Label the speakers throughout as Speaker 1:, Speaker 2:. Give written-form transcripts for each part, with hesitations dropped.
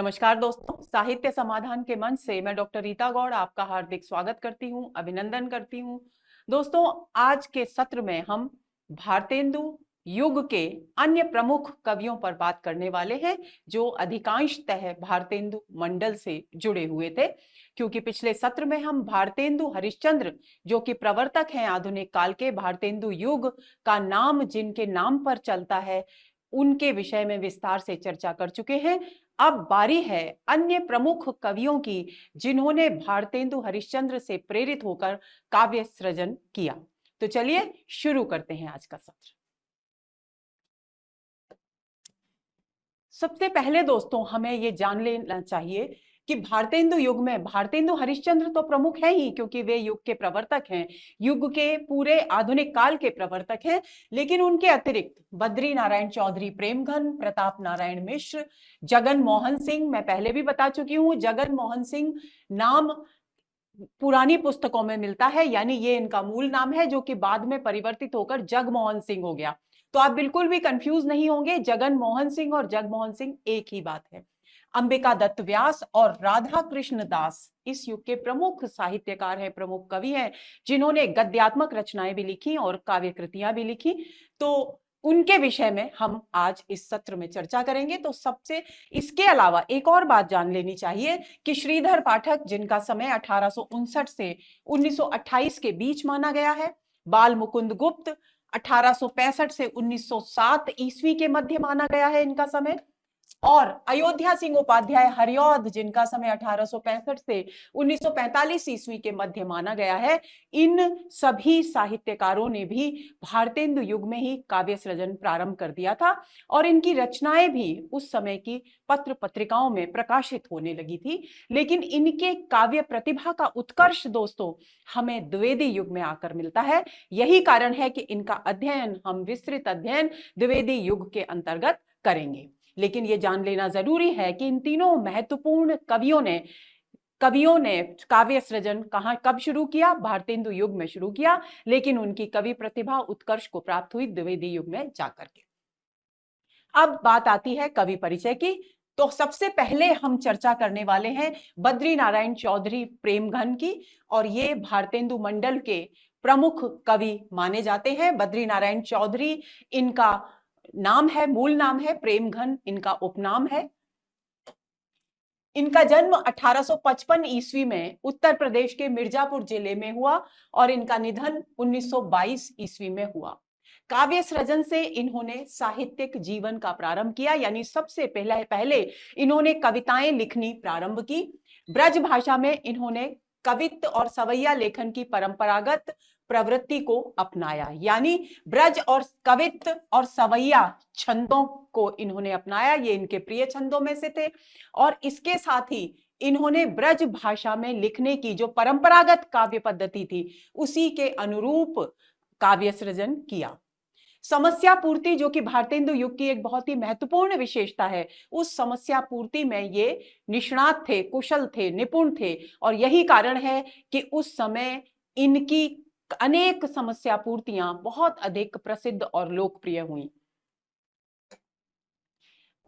Speaker 1: नमस्कार दोस्तों, साहित्य समाधान के मंच से मैं डॉक्टर रीता गौड़ आपका हार्दिक स्वागत करती हूं, अभिनंदन करती हूं। दोस्तों, आज के सत्र में हम भारतेंदु युग के अन्य प्रमुख कवियों पर बात करने वाले हैं जो अधिकांशतः भारतेंदु मंडल से जुड़े हुए थे। क्योंकि पिछले सत्र में हम भारतेंदु हरिश्चंद्र, जो कि प्रवर्तक हैं आधुनिक काल के, भारतेंदु युग का नाम जिनके नाम पर चलता है, उनके विषय में विस्तार से चर्चा कर चुके हैं। अब बारी है अन्य प्रमुख कवियों की जिन्होंने भारतेंदु हरिश्चंद्र से प्रेरित होकर काव्य सृजन किया। तो चलिए शुरू करते हैं आज का सत्र। सबसे पहले दोस्तों, हमें ये जान लेना चाहिए कि भारतेंदु युग में भारतेंदु हरिश्चंद्र तो प्रमुख है ही, क्योंकि वे युग के प्रवर्तक हैं, युग के पूरे आधुनिक काल के प्रवर्तक हैं। लेकिन उनके अतिरिक्त बद्री नारायण चौधरी प्रेमघन, प्रताप नारायण मिश्र, जगन मोहन सिंह, मैं पहले भी बता चुकी हूं, जगन मोहन सिंह नाम पुरानी पुस्तकों में मिलता है, यानी ये इनका मूल नाम है जो कि बाद में परिवर्तित होकर जगमोहन सिंह हो गया। तो आप बिल्कुल भी कंफ्यूज नहीं होंगे, जगन मोहन सिंह और जगमोहन सिंह एक ही बात है। अंबिका दत्त व्यास और राधा कृष्ण दास इस युग के प्रमुख साहित्यकार हैं, प्रमुख कवि हैं, जिन्होंने गद्यात्मक रचनाएं भी लिखी और काव्य कृतियां भी लिखी। तो उनके विषय में हम आज इस सत्र में चर्चा करेंगे। तो सबसे इसके अलावा एक और बात जान लेनी चाहिए कि श्रीधर पाठक, जिनका समय 1859 से 1928 के बीच माना गया है, बाल मुकुंद गुप्त 1865 से 1907 ईस्वी के मध्य माना गया है इनका समय, और अयोध्या सिंह उपाध्याय हरिऔध, जिनका समय 1865 से 1945 ईस्वी के मध्य माना गया है, इन सभी साहित्यकारों ने भी भारतेंदु युग में ही काव्य सृजन प्रारंभ कर दिया था और इनकी रचनाएं भी उस समय की पत्र पत्रिकाओं में प्रकाशित होने लगी थी। लेकिन इनके काव्य प्रतिभा का उत्कर्ष दोस्तों हमें द्विवेदी युग में आकर मिलता है। यही कारण है कि इनका अध्ययन, हम विस्तृत अध्ययन द्विवेदी युग के अंतर्गत करेंगे। लेकिन यह जान लेना जरूरी है कि इन तीनों महत्वपूर्ण कवियों ने काव्य सृजन कब शुरू किया? भारतेंदु युग में शुरू किया, लेकिन उनकी कवि प्रतिभा उत्कर्ष को प्राप्त हुई द्विवेदी युग में जाकर के। अब बात आती है कवि परिचय की। तो सबसे पहले हम चर्चा करने वाले हैं बद्री नारायण चौधरी प्रेमघन की, और ये भारतेंदु मंडल के प्रमुख कवि माने जाते हैं। बद्री नारायण चौधरी इनका नाम है, मूल नाम है, प्रेमघन इनका उपनाम है। इनका जन्म 1855 ईस्वी में उत्तर प्रदेश के मिर्जापुर जिले में हुआ और इनका निधन 1922 ईस्वी में हुआ। काव्य सृजन से इन्होंने साहित्यिक जीवन का प्रारंभ किया, यानी सबसे पहले इन्होंने कविताएं लिखनी प्रारंभ की। ब्रज भाषा में इन्होंने कवित्व और सवैया लेखन की परंपरागत प्रवृत्ति को अपनाया, यानी ब्रज और कवित्व और सवैया छंदों को इन्होंने अपनाया। ये इनके प्रिय छंदों में से थे। और इसके साथ ही इन्होंने ब्रज भाषा में लिखने की जो परंपरागत काव्य पद्धति थी, उसी के अनुरूप काव्य सृजन किया। समस्या पूर्ति, जो कि भारतेंदु युग की एक बहुत ही महत्वपूर्ण विशेषता है, उस समस्या पूर्ति में ये निष्णात थे, कुशल थे, निपुण थे। और यही कारण है कि उस समय इनकी अनेक समस्या पूर्तियां बहुत अधिक प्रसिद्ध और लोकप्रिय हुई।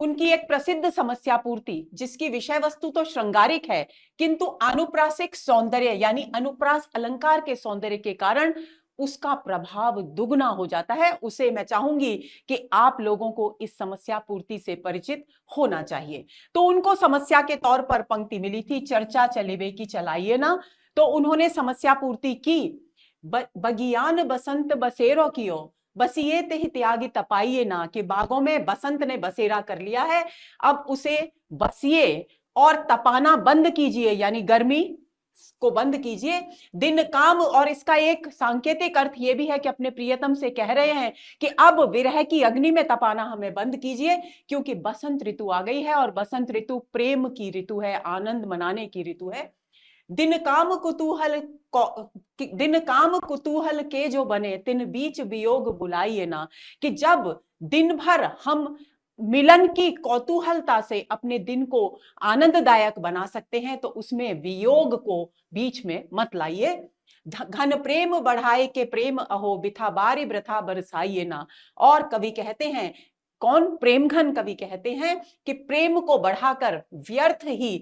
Speaker 1: उनकी एक प्रसिद्ध समस्या पूर्ति, जिसकी विषय वस्तु तो श्रृंगारिक है, किंतु अनुप्रासिक सौंदर्य यानी अनुप्रास अलंकार के सौंदर्य के कारण उसका प्रभाव दुगना हो जाता है। उसे मैं चाहूंगी कि आप लोगों को इस समस्या पूर्ति से परिचित होना चाहिए। तो उनको समस्या के तौर पर पंक्ति मिली थी, चर्चा चलेबे की चलाइए ना। तो उन्होंने समस्या पूर्ति की, बगियान बसंत बसेरो कियो, बसिए ते ही त्यागी तपाइए ना, कि बागों में बसंत ने बसेरा कर लिया है, अब उसे बसिए और तपाना बंद कीजिए, यानी गर्मी को बंद कीजिए। दिन काम, और इसका एक सांकेतिक अर्थ यह भी है कि अपने प्रियतम से कह रहे हैं कि अब विरह की अग्नि में तपाना हमें बंद कीजिए, क्योंकि बसंत ऋतु आ गई है और बसंत ऋतु प्रेम की ऋतु है, आनंद मनाने की ऋतु है। दिन काम कुतूहल के जो बने, तिन बीच वियोग बुलाइए ना, कि जब दिन भर हम मिलन की कौतूहलता से अपने दिन को आनंददायक बना सकते हैं, तो उसमें वियोग को बीच में मत लाइए। घन प्रेम बढ़ाए के प्रेम अहो, बिथा बारी वृथा बरसाइए ना। और कवि कहते हैं, कौन? प्रेमघन कवि कहते हैं कि प्रेम को बढ़ाकर व्यर्थ ही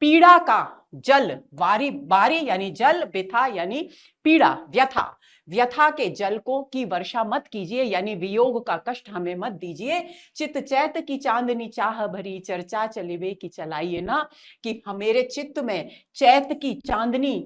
Speaker 1: पीड़ा का जल, वारी बारी यानी जल, व्यथा यानी पीड़ा, व्यथा, व्यथा के जल को की वर्षा मत कीजिए, यानी वियोग का कष्ट हमें मत दीजिए। चित चैत की चांदनी चाह भरी, चर्चा चलिबे की चलाइए ना, कि मेरे चित्त में चैत की चांदनी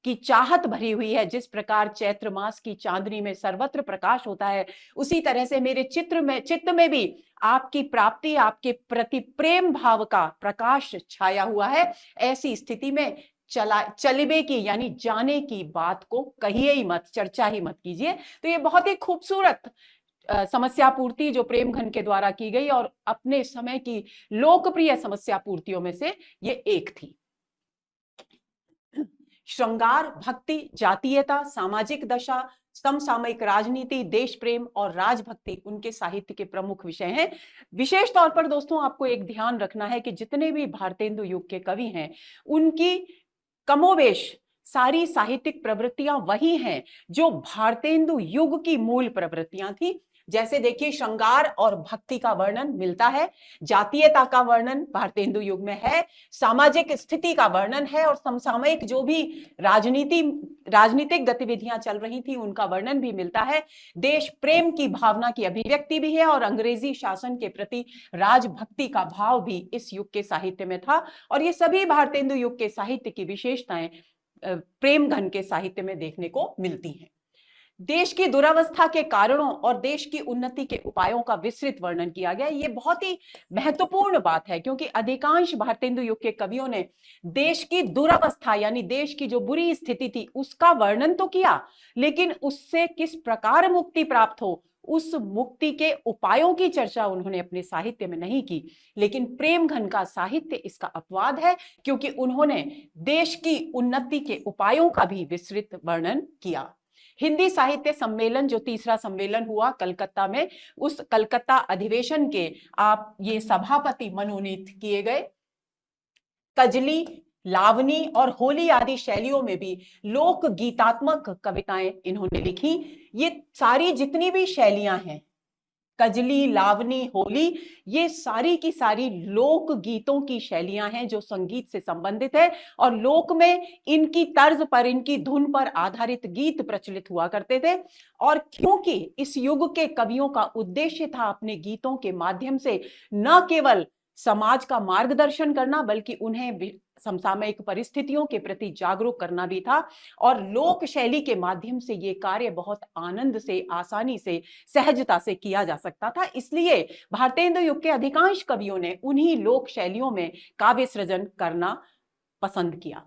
Speaker 1: की चाहत भरी हुई है। जिस प्रकार चैत्र मास की चांदनी में सर्वत्र प्रकाश होता है, उसी तरह से मेरे चित्त में भी आपकी प्राप्ति, आपके प्रति प्रेम भाव का प्रकाश छाया हुआ है। ऐसी स्थिति में चलिबे की यानी जाने की बात को कहिए ही मत, चर्चा ही मत कीजिए। तो ये बहुत ही खूबसूरत समस्या पूर्ति जो प्रेमघन के द्वारा की गई और अपने समय की लोकप्रिय समस्या पूर्तियों में से ये एक थी। श्रृंगार, भक्ति, जातीयता, सामाजिक दशा, समसामयिक राजनीति, देश प्रेम और राजभक्ति उनके साहित्य के प्रमुख विषय हैं। विशेष तौर पर दोस्तों आपको एक ध्यान रखना है कि जितने भी भारतेंदु युग के कवि हैं, उनकी कमोवेश सारी साहित्यिक प्रवृत्तियां वही हैं जो भारतेंदु युग की मूल प्रवृत्तियां थी। जैसे देखिए, श्रृंगार और भक्ति का वर्णन मिलता है, जातीयता का वर्णन भारतेंदु युग में है, सामाजिक स्थिति का वर्णन है, और समसामयिक जो भी राजनीतिक गतिविधियां चल रही थी उनका वर्णन भी मिलता है। देश प्रेम की भावना की अभिव्यक्ति भी है और अंग्रेजी शासन के प्रति राजभक्ति का भाव भी इस युग के साहित्य में था। और ये सभी भारतेंदु युग के साहित्य की विशेषताएं प्रेमघन के साहित्य में देखने को मिलती हैं। देश की दुरावस्था के कारणों और देश की उन्नति के उपायों का विस्तृत वर्णन किया गया। ये बहुत ही महत्वपूर्ण बात है, क्योंकि अधिकांश भारतेंदु युग के कवियों ने देश की दुरावस्था यानी देश की जो बुरी स्थिति थी उसका वर्णन तो किया, लेकिन उससे किस प्रकार मुक्ति प्राप्त हो, उस मुक्ति के उपायों की चर्चा उन्होंने अपने साहित्य में नहीं की। लेकिन प्रेमघन का साहित्य इसका अपवाद है, क्योंकि उन्होंने देश की उन्नति के उपायों का भी विस्तृत वर्णन किया। हिंदी साहित्य सम्मेलन जो तीसरा सम्मेलन हुआ कलकत्ता में, उस कलकत्ता अधिवेशन के आप ये सभापति मनोनीत किए गए। कजली, लावनी और होली आदि शैलियों में भी लोक गीतात्मक कविताएं इन्होंने लिखी। ये सारी जितनी भी शैलियां हैं, कजली, लावनी, होली, ये सारी की सारी लोक गीतों की शैलियां हैं जो संगीत से संबंधित है, और लोक में इनकी तर्ज पर, इनकी धुन पर आधारित गीत प्रचलित हुआ करते थे। और क्योंकि इस युग के कवियों का उद्देश्य था अपने गीतों के माध्यम से न केवल समाज का मार्गदर्शन करना, बल्कि उन्हें समसामयिक परिस्थितियों के प्रति जागरूक करना भी था, और लोक शैली के माध्यम से ये कार्य बहुत आनंद से, आसानी से, सहजता से किया जा सकता था। इसलिए भारतेंदु युग के अधिकांश कवियों ने उन्हीं लोक शैलियों में काव्य सृजन करना पसंद किया।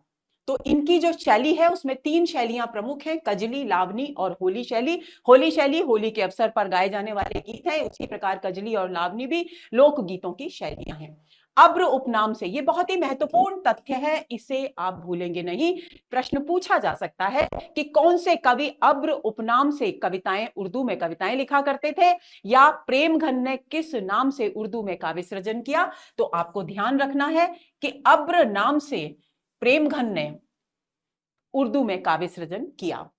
Speaker 1: तो इनकी जो शैली है उसमें 3 शैलियां प्रमुख हैं, कजली, लावनी और होली शैली। होली शैली होली के अवसर पर गाए जाने वाले गीत हैं, उसी प्रकार कजली और लावनी भी लोक गीतों की शैलियां हैं। अब्र उपनाम से, ये बहुत ही महत्वपूर्ण तथ्य है, इसे आप भूलेंगे नहीं। प्रश्न पूछा जा सकता है कि कौन से कवि अब्र उपनाम से कविताएं, उर्दू में कविताएं लिखा करते थे, या प्रेमघन ने किस नाम से उर्दू में काव्य सृजन किया। तो आपको ध्यान रखना है कि अब्र नाम से प्रेमघन ने उर्दू में काव्य सृजन किया।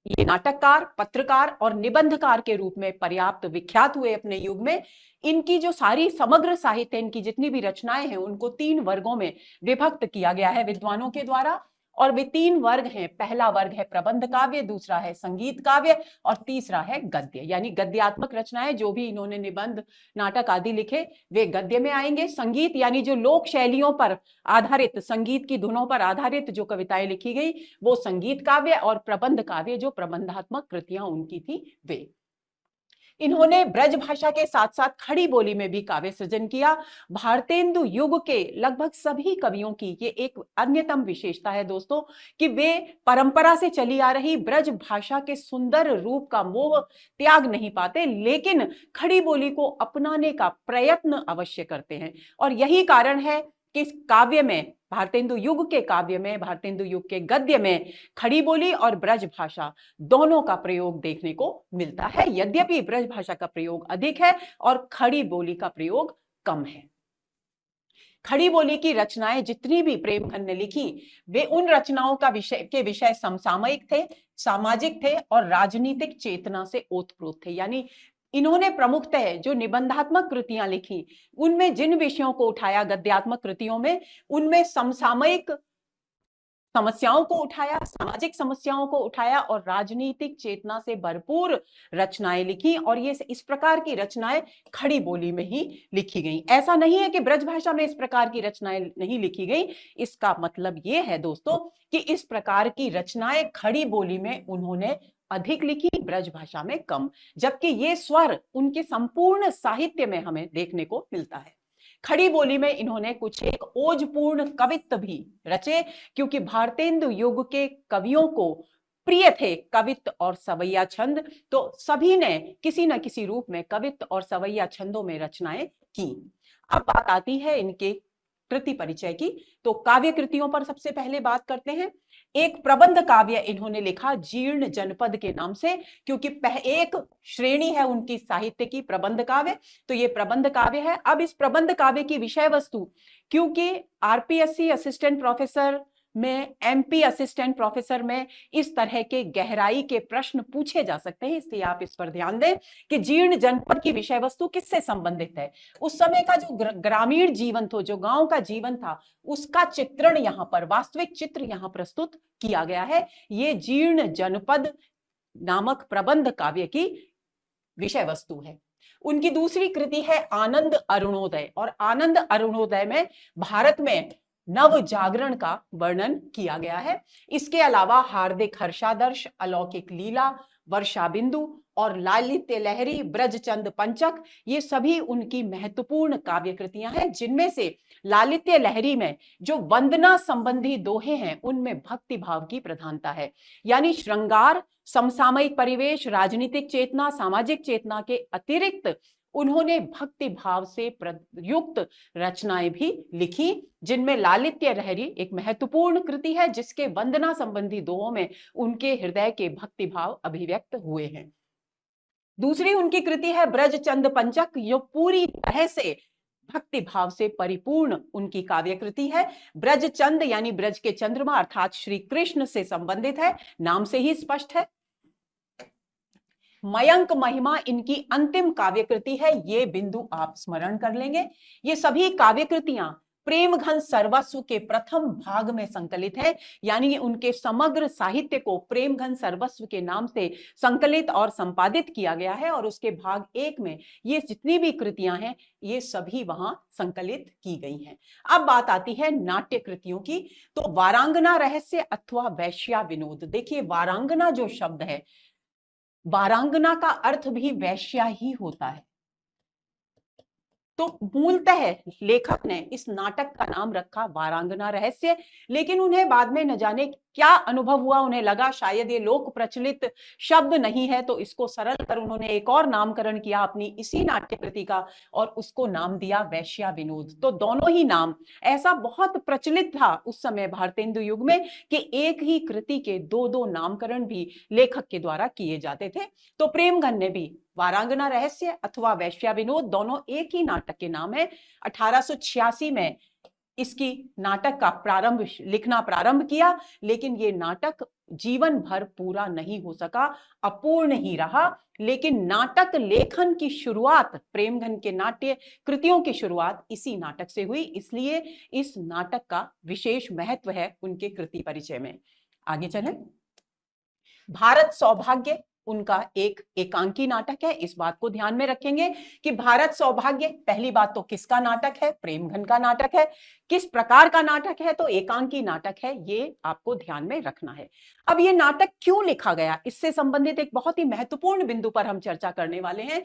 Speaker 1: ये नाटककार, पत्रकार और निबंधकार के रूप में पर्याप्त विख्यात हुए अपने युग में। इनकी जो सारी समग्र साहित्य, इनकी जितनी भी रचनाएं हैं, उनको 3 वर्गों में विभक्त किया गया है विद्वानों के द्वारा, और वे 3 वर्ग हैं। पहला वर्ग है प्रबंध काव्य, दूसरा है संगीत काव्य, और तीसरा है गद्य, यानी गद्यात्मक रचनाएं। जो भी इन्होंने निबंध, नाटक आदि लिखे वे गद्य में आएंगे। संगीत यानी जो लोक शैलियों पर आधारित, संगीत की धुनों पर आधारित जो कविताएं लिखी गई वो संगीत काव्य, और प्रबंध काव्य जो प्रबंधात्मक कृतियां उनकी थी वे। इन्होंने ब्रज भाषा के साथ साथ खड़ी बोली में भी काव्य सृजन किया। भारतेंदु युग के लगभग सभी कवियों की ये एक अन्यतम विशेषता है दोस्तों, कि वे परंपरा से चली आ रही ब्रज भाषा के सुंदर रूप का मोह त्याग नहीं पाते, लेकिन खड़ी बोली को अपनाने का प्रयत्न अवश्य करते हैं। और यही कारण है कि काव्य में, भारतेंदु युग के काव्य में, भारतेंदु युग के गद्य में खड़ी बोली और ब्रज भाषा दोनों का प्रयोग देखने को मिलता है। यद्यपि ब्रज भाषा का प्रयोग अधिक है और खड़ी बोली का प्रयोग कम है। खड़ी बोली की रचनाएं जितनी भी प्रेमघन ने लिखी, वे उन रचनाओं का विषय समसामयिक थे, सामाजिक थे और राजनीतिक चेतना से ओतप्रोत थे। यानी इन्होंने प्रमुखतः जो निबंधात्मक कृतियां लिखी, उनमें जिन विषयों को उठाया गद्यात्मक कृतियों में, उनमें समसामयिक समस्याओं को उठाया, सामाजिक समस्याओं को उठाया और राजनीतिक चेतना से भरपूर रचनाएं लिखी। और ये इस प्रकार की रचनाएं खड़ी बोली में ही लिखी गई। ऐसा नहीं है कि ब्रजभाषा में इस प्रकार की रचनाएं नहीं लिखी गई। इसका मतलब ये है दोस्तों कि इस प्रकार की रचनाएं खड़ी बोली में उन्होंने अधिक लिखी, ब्रजभाषा में कम, जबकि ये स्वर उनके संपूर्ण साहित्य में हमें देखने को मिलता है। खड़ी बोली में इन्होंने कुछ एक ओजपूर्ण कवित्व भी रचे, क्योंकि भारतेंदु युग के कवियों को प्रिय थे कवित्व और सवैया छंद, तो सभी ने किसी न किसी रूप में कवित्व और सवैया छंदों में रचनाएं की। अब बात आती है इनके कृति परिचय की। तो काव्य कृतियों पर सबसे पहले बात करते हैं। एक प्रबंध काव्य इन्होंने लिखा जीर्ण जनपद के नाम से, क्योंकि एक श्रेणी है उनकी साहित्य की प्रबंध काव्य, तो ये प्रबंध काव्य है। अब इस प्रबंध काव्य की विषय वस्तु, क्योंकि आरपीएससी असिस्टेंट प्रोफेसर में, एमपी असिस्टेंट प्रोफेसर में इस तरह के गहराई के प्रश्न पूछे जा सकते हैं, इसलिए आप इस पर ध्यान दें कि जीर्ण जनपद की विषय वस्तु किससे संबंधित है। उस समय का जो ग्रामीण जीवन था, जो गांव का जीवन था, उसका चित्रण यहां पर, वास्तविक चित्र यहां प्रस्तुत किया गया है। ये जीर्ण जनपद नामक प्रबंध काव्य की विषय वस्तु है। उनकी दूसरी कृति है आनंद अरुणोदय, और आनंद अरुणोदय में भारत में नव जागरण का वर्णन किया गया है। इसके अलावा हार्दिक हर्षादर्श, अलौकिक लीला, वर्षा बिंदु और लालित्य लहरी, ब्रजचंद पंचक, ये सभी उनकी महत्वपूर्ण काव्य कृतियां हैं, जिनमें से लालित्य लहरी में जो वंदना संबंधी दोहे हैं, उनमें भक्ति भाव की प्रधानता है। यानी श्रृंगार, समसामयिक परिवेश, राजनीतिक चेतना, सामाजिक चेतना के अतिरिक्त उन्होंने भक्ति भाव से प्रयुक्त रचनाएं भी लिखी, जिनमें लालित्य लहरी एक महत्वपूर्ण कृति है, जिसके वंदना संबंधी दोहों में उनके हृदय के भक्ति भाव अभिव्यक्त हुए हैं। दूसरी उनकी कृति है ब्रजचंद पंचक, जो पूरी तरह से भक्ति भाव से परिपूर्ण उनकी काव्य कृति है। ब्रजचंद यानी ब्रज के चंद्रमा अर्थात श्री कृष्ण से संबंधित है, नाम से ही स्पष्ट है। मयंक महिमा इनकी अंतिम काव्य कृति है, ये बिंदु आप स्मरण कर लेंगे। ये सभी काव्य कृतियां प्रेम घन सर्वस्व के प्रथम भाग में संकलित है, यानी उनके समग्र साहित्य को प्रेम घन सर्वस्व के नाम से संकलित और संपादित किया गया है, और उसके भाग 1 में ये जितनी भी कृतियां हैं, ये सभी वहां संकलित की गई हैं। अब बात आती है नाट्य कृतियों की। तो वारांगना रहस्य अथवा वैश्या विनोद। देखिए, वारांगना जो शब्द है, वारांगना का अर्थ भी वैश्या ही होता है। तो मूलतः लेखक ने इस नाटक का नाम रखा वारांगना रहस्य, लेकिन उन्हें बाद में न जाने क्या अनुभव हुआ, उन्हें लगा शायद ये लोक प्रचलित शब्द नहीं है, तो इसको सरल कर उन्होंने एक और नामकरण किया अपनी इसी नाट्य कृति का, और उसको नाम दिया वैश्या विनोद। तो दोनों ही नाम, ऐसा बहुत प्रचलित था उस समय भारतेंदु युग में कि एक ही कृति के दो दो नामकरण भी लेखक के द्वारा किए जाते थे। तो प्रेमघन ने भी वारांगना रहस्य अथवा वैश्या विनोद, दोनों एक ही नाटक के नाम है, 1886 में इसकी नाटक का लिखना प्रारंभ किया, लेकिन ये नाटक जीवन भर पूरा नहीं हो सका, अपूर्ण ही रहा। लेकिन नाटक लेखन की शुरुआत, प्रेमघन के नाट्य कृतियों की शुरुआत इसी नाटक से हुई, इसलिए इस नाटक का विशेष महत्व है उनके कृति परिचय में। आगे चलें। भारत सौभाग्य उनका एक एकांकी नाटक है। इस बात को ध्यान में रखेंगे कि भारत सौभाग्य, पहली बात तो किसका नाटक है? प्रेमघन का नाटक है। किस प्रकार का नाटक है? तो एकांकी नाटक है, ये आपको ध्यान में रखना है। अब ये नाटक क्यों लिखा गया, इससे संबंधित एक बहुत ही महत्वपूर्ण बिंदु पर हम चर्चा करने वाले हैं।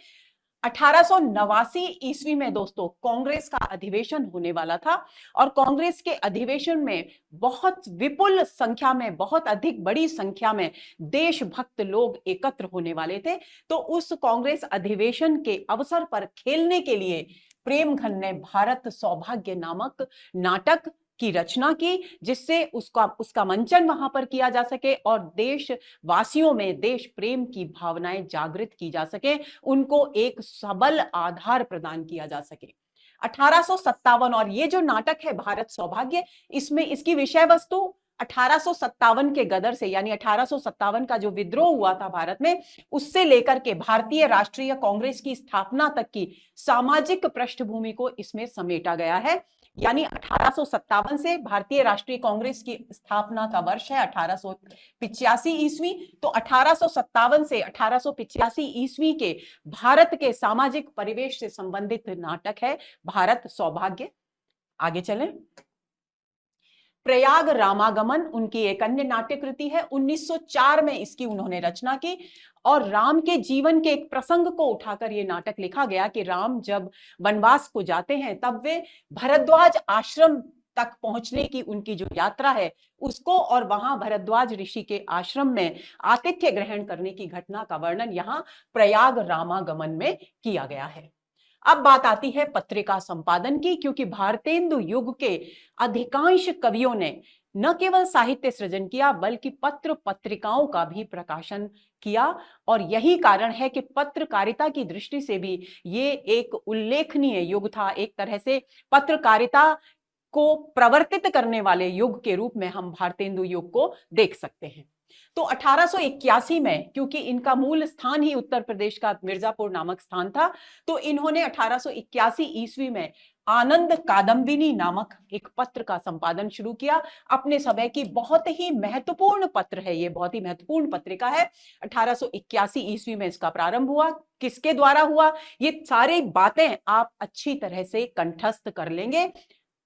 Speaker 1: 1889 ईस्वी में दोस्तों कांग्रेस का अधिवेशन होने वाला था, और कांग्रेस के अधिवेशन में बहुत विपुल संख्या में, बहुत अधिक बड़ी संख्या में देशभक्त लोग एकत्र होने वाले थे। तो उस कांग्रेस अधिवेशन के अवसर पर खेलने के लिए प्रेमघन ने भारत सौभाग्य नामक नाटक की रचना की, जिससे उसका मंचन वहां पर किया जा सके और देशवासियों में देश प्रेम की भावनाएं जागृत की जा सके, उनको एक सबल आधार प्रदान किया जा सके। 1857, और ये जो नाटक है भारत सौभाग्य, इसमें इसकी विषय वस्तु 1857 के गदर से, यानी 1857 का जो विद्रोह हुआ था भारत में, उससे लेकर के भारतीय राष्ट्रीय कांग्रेस की स्थापना तक की सामाजिक पृष्ठभूमि को इसमें समेटा गया है। यानी 1857 से भारतीय राष्ट्रीय कांग्रेस की स्थापना का वर्ष है 1885 ईस्वी। तो 1857 से 1885 ईस्वी के भारत के सामाजिक परिवेश से संबंधित नाटक है भारत सौभाग्य। आगे चलें। प्रयाग रामागमन उनकी एक अन्य नाट्य कृति है। 1904 में इसकी उन्होंने रचना की और राम के जीवन के एक प्रसंग को उठाकर यह नाटक लिखा गया कि राम जब वनवास को जाते हैं तब वे भरद्वाज आश्रम तक पहुंचने की उनकी जो यात्रा है उसको, और वहां भरद्वाज ऋषि के आश्रम में आतिथ्य ग्रहण करने की घटना का वर्णन यहां प्रयाग रामागमन में किया गया है। अब बात आती है पत्रिका संपादन की, क्योंकि भारतेंदु युग के अधिकांश कवियों ने न केवल साहित्य सृजन किया बल्कि पत्र पत्रिकाओं का भी प्रकाशन किया, और यही कारण है कि पत्रकारिता की दृष्टि से भी ये एक उल्लेखनीय युग था। एक तरह से पत्रकारिता को प्रवर्तित करने वाले युग के रूप में हम भारतेंदु युग को देख सकते हैं। तो 1881 में, क्योंकि इनका मूल स्थान ही उत्तर प्रदेश का मिर्जापुर नामक स्थान था, तो इन्होंने 1881 ईस्वी में आनंद कादम्बिनी नामक एक पत्र का संपादन शुरू किया। अपने समय की बहुत ही महत्वपूर्ण पत्र है, ये बहुत ही महत्वपूर्ण पत्रिका है। 1881 ईस्वी में इसका प्रारंभ हुआ। किसके द्वारा हुआ, ये सारी बातें आप अच्छी तरह से कंठस्थ कर लेंगे।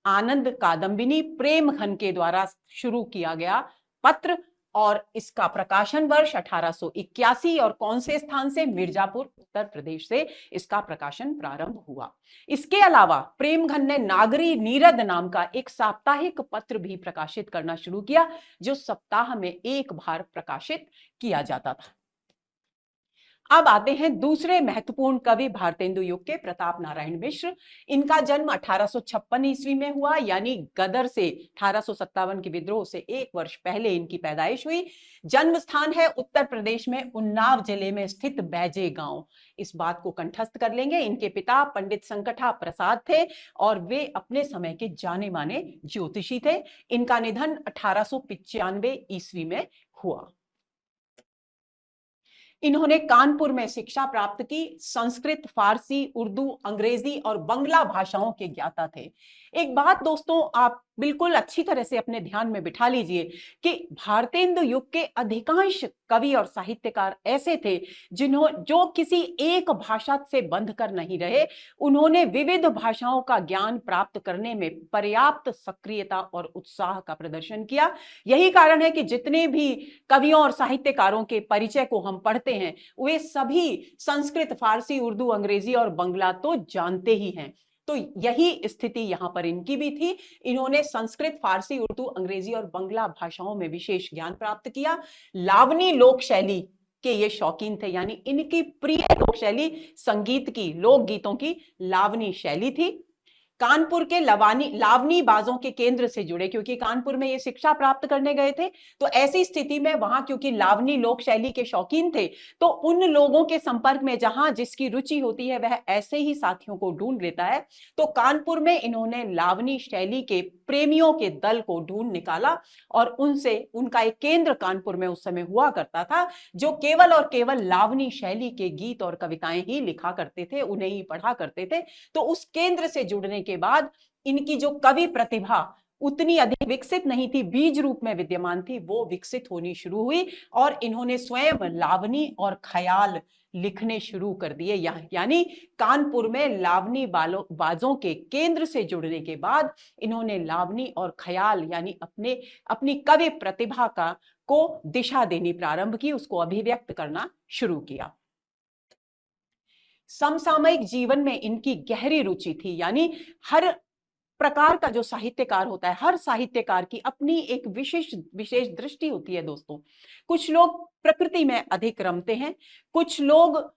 Speaker 1: आनंद कादम्बिनी प्रेम घन के द्वारा शुरू किया गया पत्र, और इसका प्रकाशन वर्ष 1881, और कौन से स्थान से, मिर्जापुर उत्तर प्रदेश से इसका प्रकाशन प्रारंभ हुआ। इसके अलावा प्रेमघन ने नागरी नीरद नाम का एक साप्ताहिक पत्र भी प्रकाशित करना शुरू किया, जो सप्ताह में एक बार प्रकाशित किया जाता था। अब आते हैं दूसरे महत्वपूर्ण कवि भारतेंदु युग के, प्रताप नारायण मिश्र। इनका जन्म 1856 ईस्वी में हुआ, यानी गदर से 1857 के विद्रोह से एक वर्ष पहले इनकी पैदाइश हुई। जन्म स्थान है उत्तर प्रदेश में उन्नाव जिले में स्थित बैजे गांव। इस बात को कंठस्थ कर लेंगे। इनके पिता पंडित संकटा प्रसाद थे और वे अपने समय के जाने माने ज्योतिषी थे। इनका निधन 1895 ईस्वी में हुआ। इन्होंने कानपुर में शिक्षा प्राप्त की। संस्कृत, फारसी, उर्दू, अंग्रेजी और बंगला भाषाओं के ज्ञाता थे। एक बात दोस्तों आप बिल्कुल अच्छी तरह से अपने ध्यान में बिठा लीजिए कि भारतेंदु युग के अधिकांश कवि और साहित्यकार ऐसे थे जो किसी एक भाषा से बंध कर नहीं रहे। उन्होंने विविध भाषाओं का ज्ञान प्राप्त करने में पर्याप्त सक्रियता और उत्साह का प्रदर्शन किया। यही कारण है कि जितने भी कवियों और साहित्यकारों के परिचय को हम पढ़ते हैं वे सभी संस्कृत, फारसी, उर्दू, अंग्रेजी और बंगला तो जानते ही हैं। तो यही स्थिति यहां पर इनकी भी थी। इन्होंने संस्कृत, फारसी, उर्दू, अंग्रेजी और बंगला भाषाओं में विशेष ज्ञान प्राप्त किया। लावनी लोक शैली के ये शौकीन थे, यानी इनकी प्रिय लोक शैली संगीत की, लोकगीतों की लावनी शैली थी। कानपुर के लावनी बाजों के केंद्र से जुड़े, क्योंकि कानपुर में ये शिक्षा प्राप्त करने गए थे, तो ऐसी स्थिति में वहां क्योंकि लावनी लोक शैली के शौकीन थे, तो उन लोगों के संपर्क में जहां जिसकी रुचि होती है वह ऐसे ही साथियों को ढूंढ लेता है। तो कानपुर में इन्होंने लावनी शैली के प्रेमियों के दल को ढूंढ निकाला और उनसे, उनका एक केंद्र कानपुर में उस समय हुआ करता था जो केवल और केवल लावनी शैली के गीत और कविताएं ही लिखा करते थे, उन्हें ही पढ़ा करते थे। तो उस केंद्र से जुड़ने के बाद इनकी जो कवि प्रतिभा उतनी अधिक विकसित नहीं थी, बीज रूप में विद्यमान थी, वो विकसित होनी शुरू हुई और इन्होंने स्वयं लावनी और ख्याल लिखने शुरू कर दिए। यानी कानपुर में लावनी बाजों के केंद्र से जुड़ने के बाद इन्होंने लावनी और ख्याल यानी अपनी कवि प्रतिभा को दिशा देनी प्रारंभ की, उसको अभिव्यक्त करना शुरू किया। समसामयिक जीवन में इनकी गहरी रुचि थी, यानी हर प्रकार का जो साहित्यकार होता है, हर साहित्यकार की अपनी एक विशेष दृष्टि होती है दोस्तों। कुछ लोग प्रकृति में अधिक रमते हैं, कुछ लोग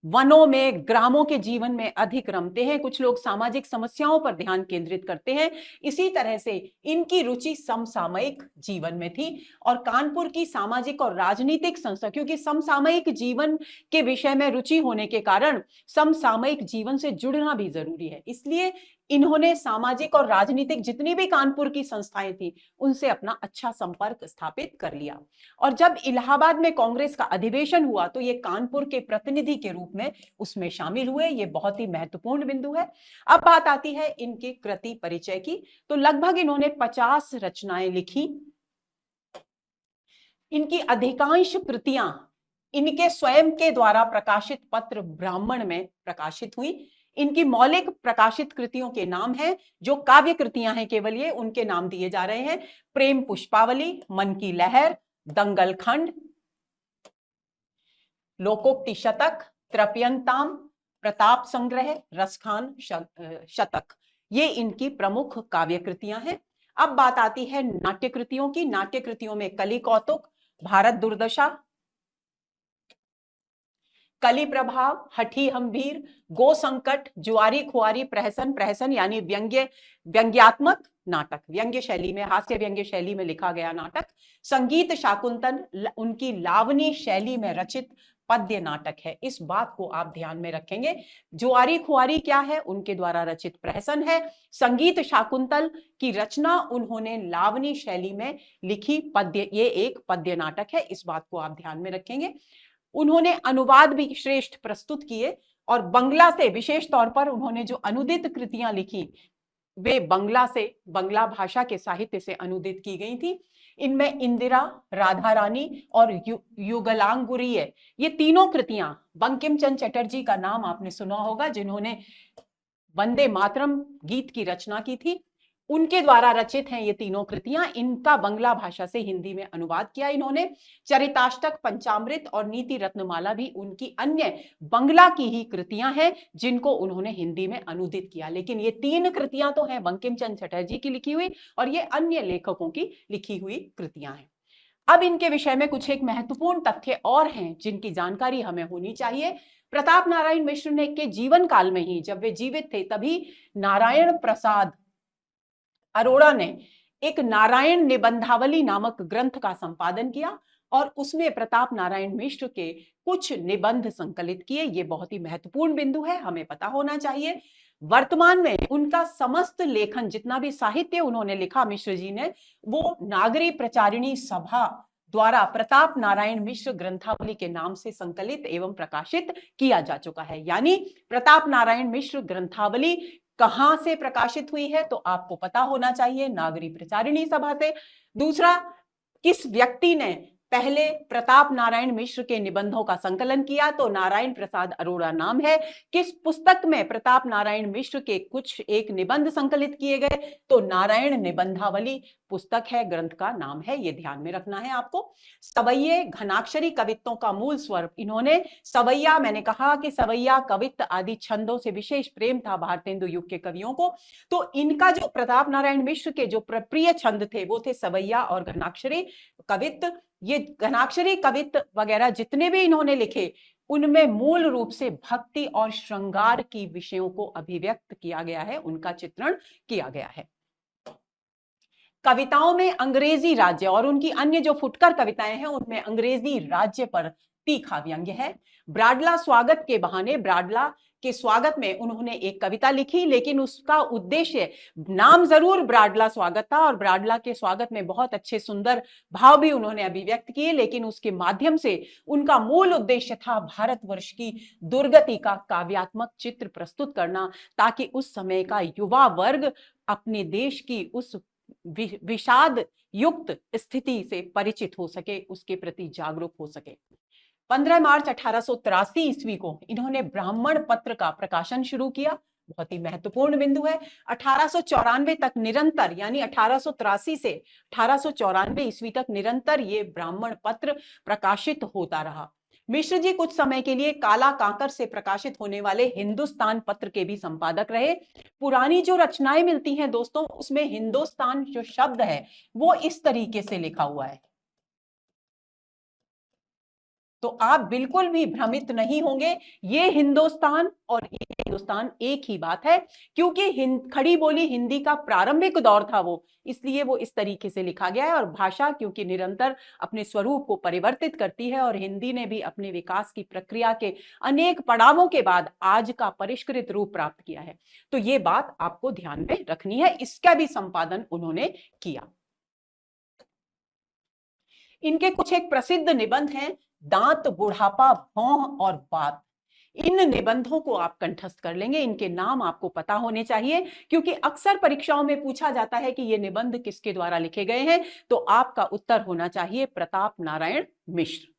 Speaker 1: वनों में, ग्रामों के जीवन में अधिक रमते हैं, कुछ लोग सामाजिक समस्याओं पर ध्यान केंद्रित करते हैं। इसी तरह से इनकी रुचि समसामयिक जीवन में थी और कानपुर की सामाजिक और राजनीतिक संस्था, क्योंकि समसामयिक जीवन के विषय में रुचि होने के कारण समसामयिक जीवन से जुड़ना भी जरूरी है, इसलिए इन्होंने सामाजिक और राजनीतिक जितनी भी कानपुर की संस्थाएं थी उनसे अपना अच्छा संपर्क स्थापित कर लिया। और जब इलाहाबाद में कांग्रेस का अधिवेशन हुआ तो ये कानपुर के प्रतिनिधि के रूप में उसमें शामिल हुए। ये बहुत ही महत्वपूर्ण बिंदु है। अब बात आती है इनके कृति परिचय की। तो लगभग इन्होंने 50 रचनाएं लिखी। इनकी अधिकांश कृतियां इनके स्वयं के द्वारा प्रकाशित पत्र ब्राह्मण में प्रकाशित हुई। इनकी मौलिक प्रकाशित कृतियों के नाम हैं, जो काव्य कृतियां हैं केवल ये उनके नाम दिए जा रहे हैं। प्रेम पुष्पावली, मन की लहर, दंगल खंड, लोकोक्ति शतक, त्रप्यंताम, प्रताप संग्रह, रसखान शतक, ये इनकी प्रमुख काव्य कृतियां हैं। अब बात आती है नाट्य कृतियों की। नाट्य कृतियों में कली कौतुक, भारत दुर्दशा, कली प्रभाव, हठी हम्भीर, गो संकट, जुआरी खुआरी, प्रहसन, प्रहसन यानी व्यंग्यात्मक नाटक, व्यंग्य शैली में, हास्य व्यंग्य शैली में लिखा गया नाटक, संगीत शाकुंतल, उनकी लावनी शैली में रचित पद्य नाटक है। इस बात को आप ध्यान में रखेंगे। जुआरी खुआरी क्या है? उनके द्वारा रचित प्रहसन है। संगीत शाकुंतल की रचना उन्होंने लावनी शैली में लिखी पद्य, ये एक पद्य नाटक है। इस बात को आप ध्यान में रखेंगे। उन्होंने अनुवाद भी श्रेष्ठ प्रस्तुत किए और बंगला से, विशेष तौर पर उन्होंने जो अनुदित कृतियां लिखी वे बंगला भाषा के साहित्य से अनुदित की गई थी। इनमें इंदिरा, राधा रानी और युगलांगुरीय, ये तीनों कृतियां, बंकिम चंद्र चटर्जी का नाम आपने सुना होगा जिन्होंने वंदे मातरम गीत की रचना की थी, उनके द्वारा रचित हैं ये तीनों कृतियां। इनका बंगला भाषा से हिंदी में अनुवाद किया इन्होंने। चरिताष्टक, पंचामृत और नीति रत्नमाला भी उनकी अन्य बंगला की ही कृतियां हैं जिनको उन्होंने हिंदी में अनुदित किया। लेकिन ये तीन कृतियां तो हैं बंकिम चंद्र चटर्जी की लिखी हुई और ये अन्य लेखकों की लिखी हुई कृतियां हैं। अब इनके विषय में कुछ एक महत्वपूर्ण तथ्य और हैं जिनकी जानकारी हमें होनी चाहिए। प्रताप नारायण मिश्र ने के जीवन काल में ही, जब वे जीवित थे, तभी नारायण प्रसाद अरोड़ा ने एक नारायण निबंधावली नामक ग्रंथ का संपादन किया और उसमें प्रताप नारायण मिश्र के कुछ निबंध संकलित किए। ये बहुत ही महत्वपूर्ण बिंदु है, हमें पता होना चाहिए। वर्तमान में उनका समस्त लेखन, जितना भी साहित्य उन्होंने लिखा मिश्र जी ने, वो नागरी प्रचारिणी सभा द्वारा प्रताप नारायण मिश्र ग्रंथावली के नाम से संकलित एवं प्रकाशित किया जा चुका है। यानी प्रताप नारायण मिश्र ग्रंथावली कहां से प्रकाशित हुई है तो आपको पता होना चाहिए, नागरी प्रचारिणी सभा से। दूसरा, किस व्यक्ति ने पहले प्रताप नारायण मिश्र के निबंधों का संकलन किया तो नारायण प्रसाद अरोड़ा नाम है। किस पुस्तक में प्रताप नारायण मिश्र के कुछ एक निबंध संकलित किए गए तो नारायण निबंधावली पुस्तक है, ग्रंथ का नाम है, ये ध्यान में रखना है आपको। सवैये घनाक्षरी कवित्वों का मूल स्वरूप इन्होंने सवैया, मैंने कहा कि सवैया कवित्व आदि छंदों से विशेष प्रेम था भारतेंदु युग के कवियों को। तो इनका जो प्रताप नारायण मिश्र के जो प्रिय छंद थे वो थे सवैया और घनाक्षरी कवित्व। ये घनाक्षरी कवित्व वगैरह जितने भी इन्होंने लिखे उनमें मूल रूप से भक्ति और श्रृंगार की विषयों को अभिव्यक्त किया गया है, उनका चित्रण किया गया है। कविताओं में अंग्रेजी राज्य और उनकी अन्य जो फुटकर कविताएं हैं उनमें अंग्रेजी राज्य पर तीखा व्यंग्य है। ब्राडला स्वागत के बहाने, ब्राडला के स्वागत में उन्होंने एक कविता लिखी, लेकिन उसका उद्देश्य, नाम जरूर ब्राडला स्वागत था और ब्राडला के स्वागत में बहुत अच्छे सुंदर भाव भी उन्होंने अभिव्यक्त किए, लेकिन उसके माध्यम से उनका मूल उद्देश्य था भारतवर्ष की दुर्गति का काव्यात्मक चित्र प्रस्तुत करना, ताकि उस समय का युवा वर्ग अपने देश की उस विषाद युक्त स्थिति से परिचित हो सके, उसके प्रति जागरूक हो सके। 15 मार्च 1883 ईस्वी को इन्होंने ब्राह्मण पत्र का प्रकाशन शुरू किया। बहुत ही महत्वपूर्ण बिंदु है। 1894 तक निरंतर, यानी 1883 से 1894 ईस्वी तक निरंतर ये ब्राह्मण पत्र प्रकाशित होता रहा। मिश्र जी कुछ समय के लिए काला कांकर से प्रकाशित होने वाले हिंदुस्तान पत्र के भी संपादक रहे। पुरानी जो रचनाएं मिलती हैं दोस्तों, उसमें हिंदुस्तान जो शब्द है वो इस तरीके से लिखा हुआ है। तो आप बिल्कुल भी भ्रमित नहीं होंगे, ये हिंदुस्तान और ये हिंदुस्तान एक ही बात है, क्योंकि खड़ी बोली हिंदी का प्रारंभिक दौर था वो, इसलिए वो इस तरीके से लिखा गया है। और भाषा क्योंकि निरंतर अपने स्वरूप को परिवर्तित करती है, और हिंदी ने भी अपने विकास की प्रक्रिया के अनेक पड़ावों के बाद आज का परिष्कृत रूप प्राप्त किया है, तो ये बात आपको ध्यान में रखनी है। इसका भी संपादन उन्होंने किया। इनके कुछ एक प्रसिद्ध निबंध हैं, दांत, बुढ़ापा, भौं और बात। इन निबंधों को आप कंठस्थ कर लेंगे, इनके नाम आपको पता होने चाहिए, क्योंकि अक्सर परीक्षाओं में पूछा जाता है कि ये निबंध किसके द्वारा लिखे गए हैं, तो आपका उत्तर होना चाहिए प्रताप नारायण मिश्र।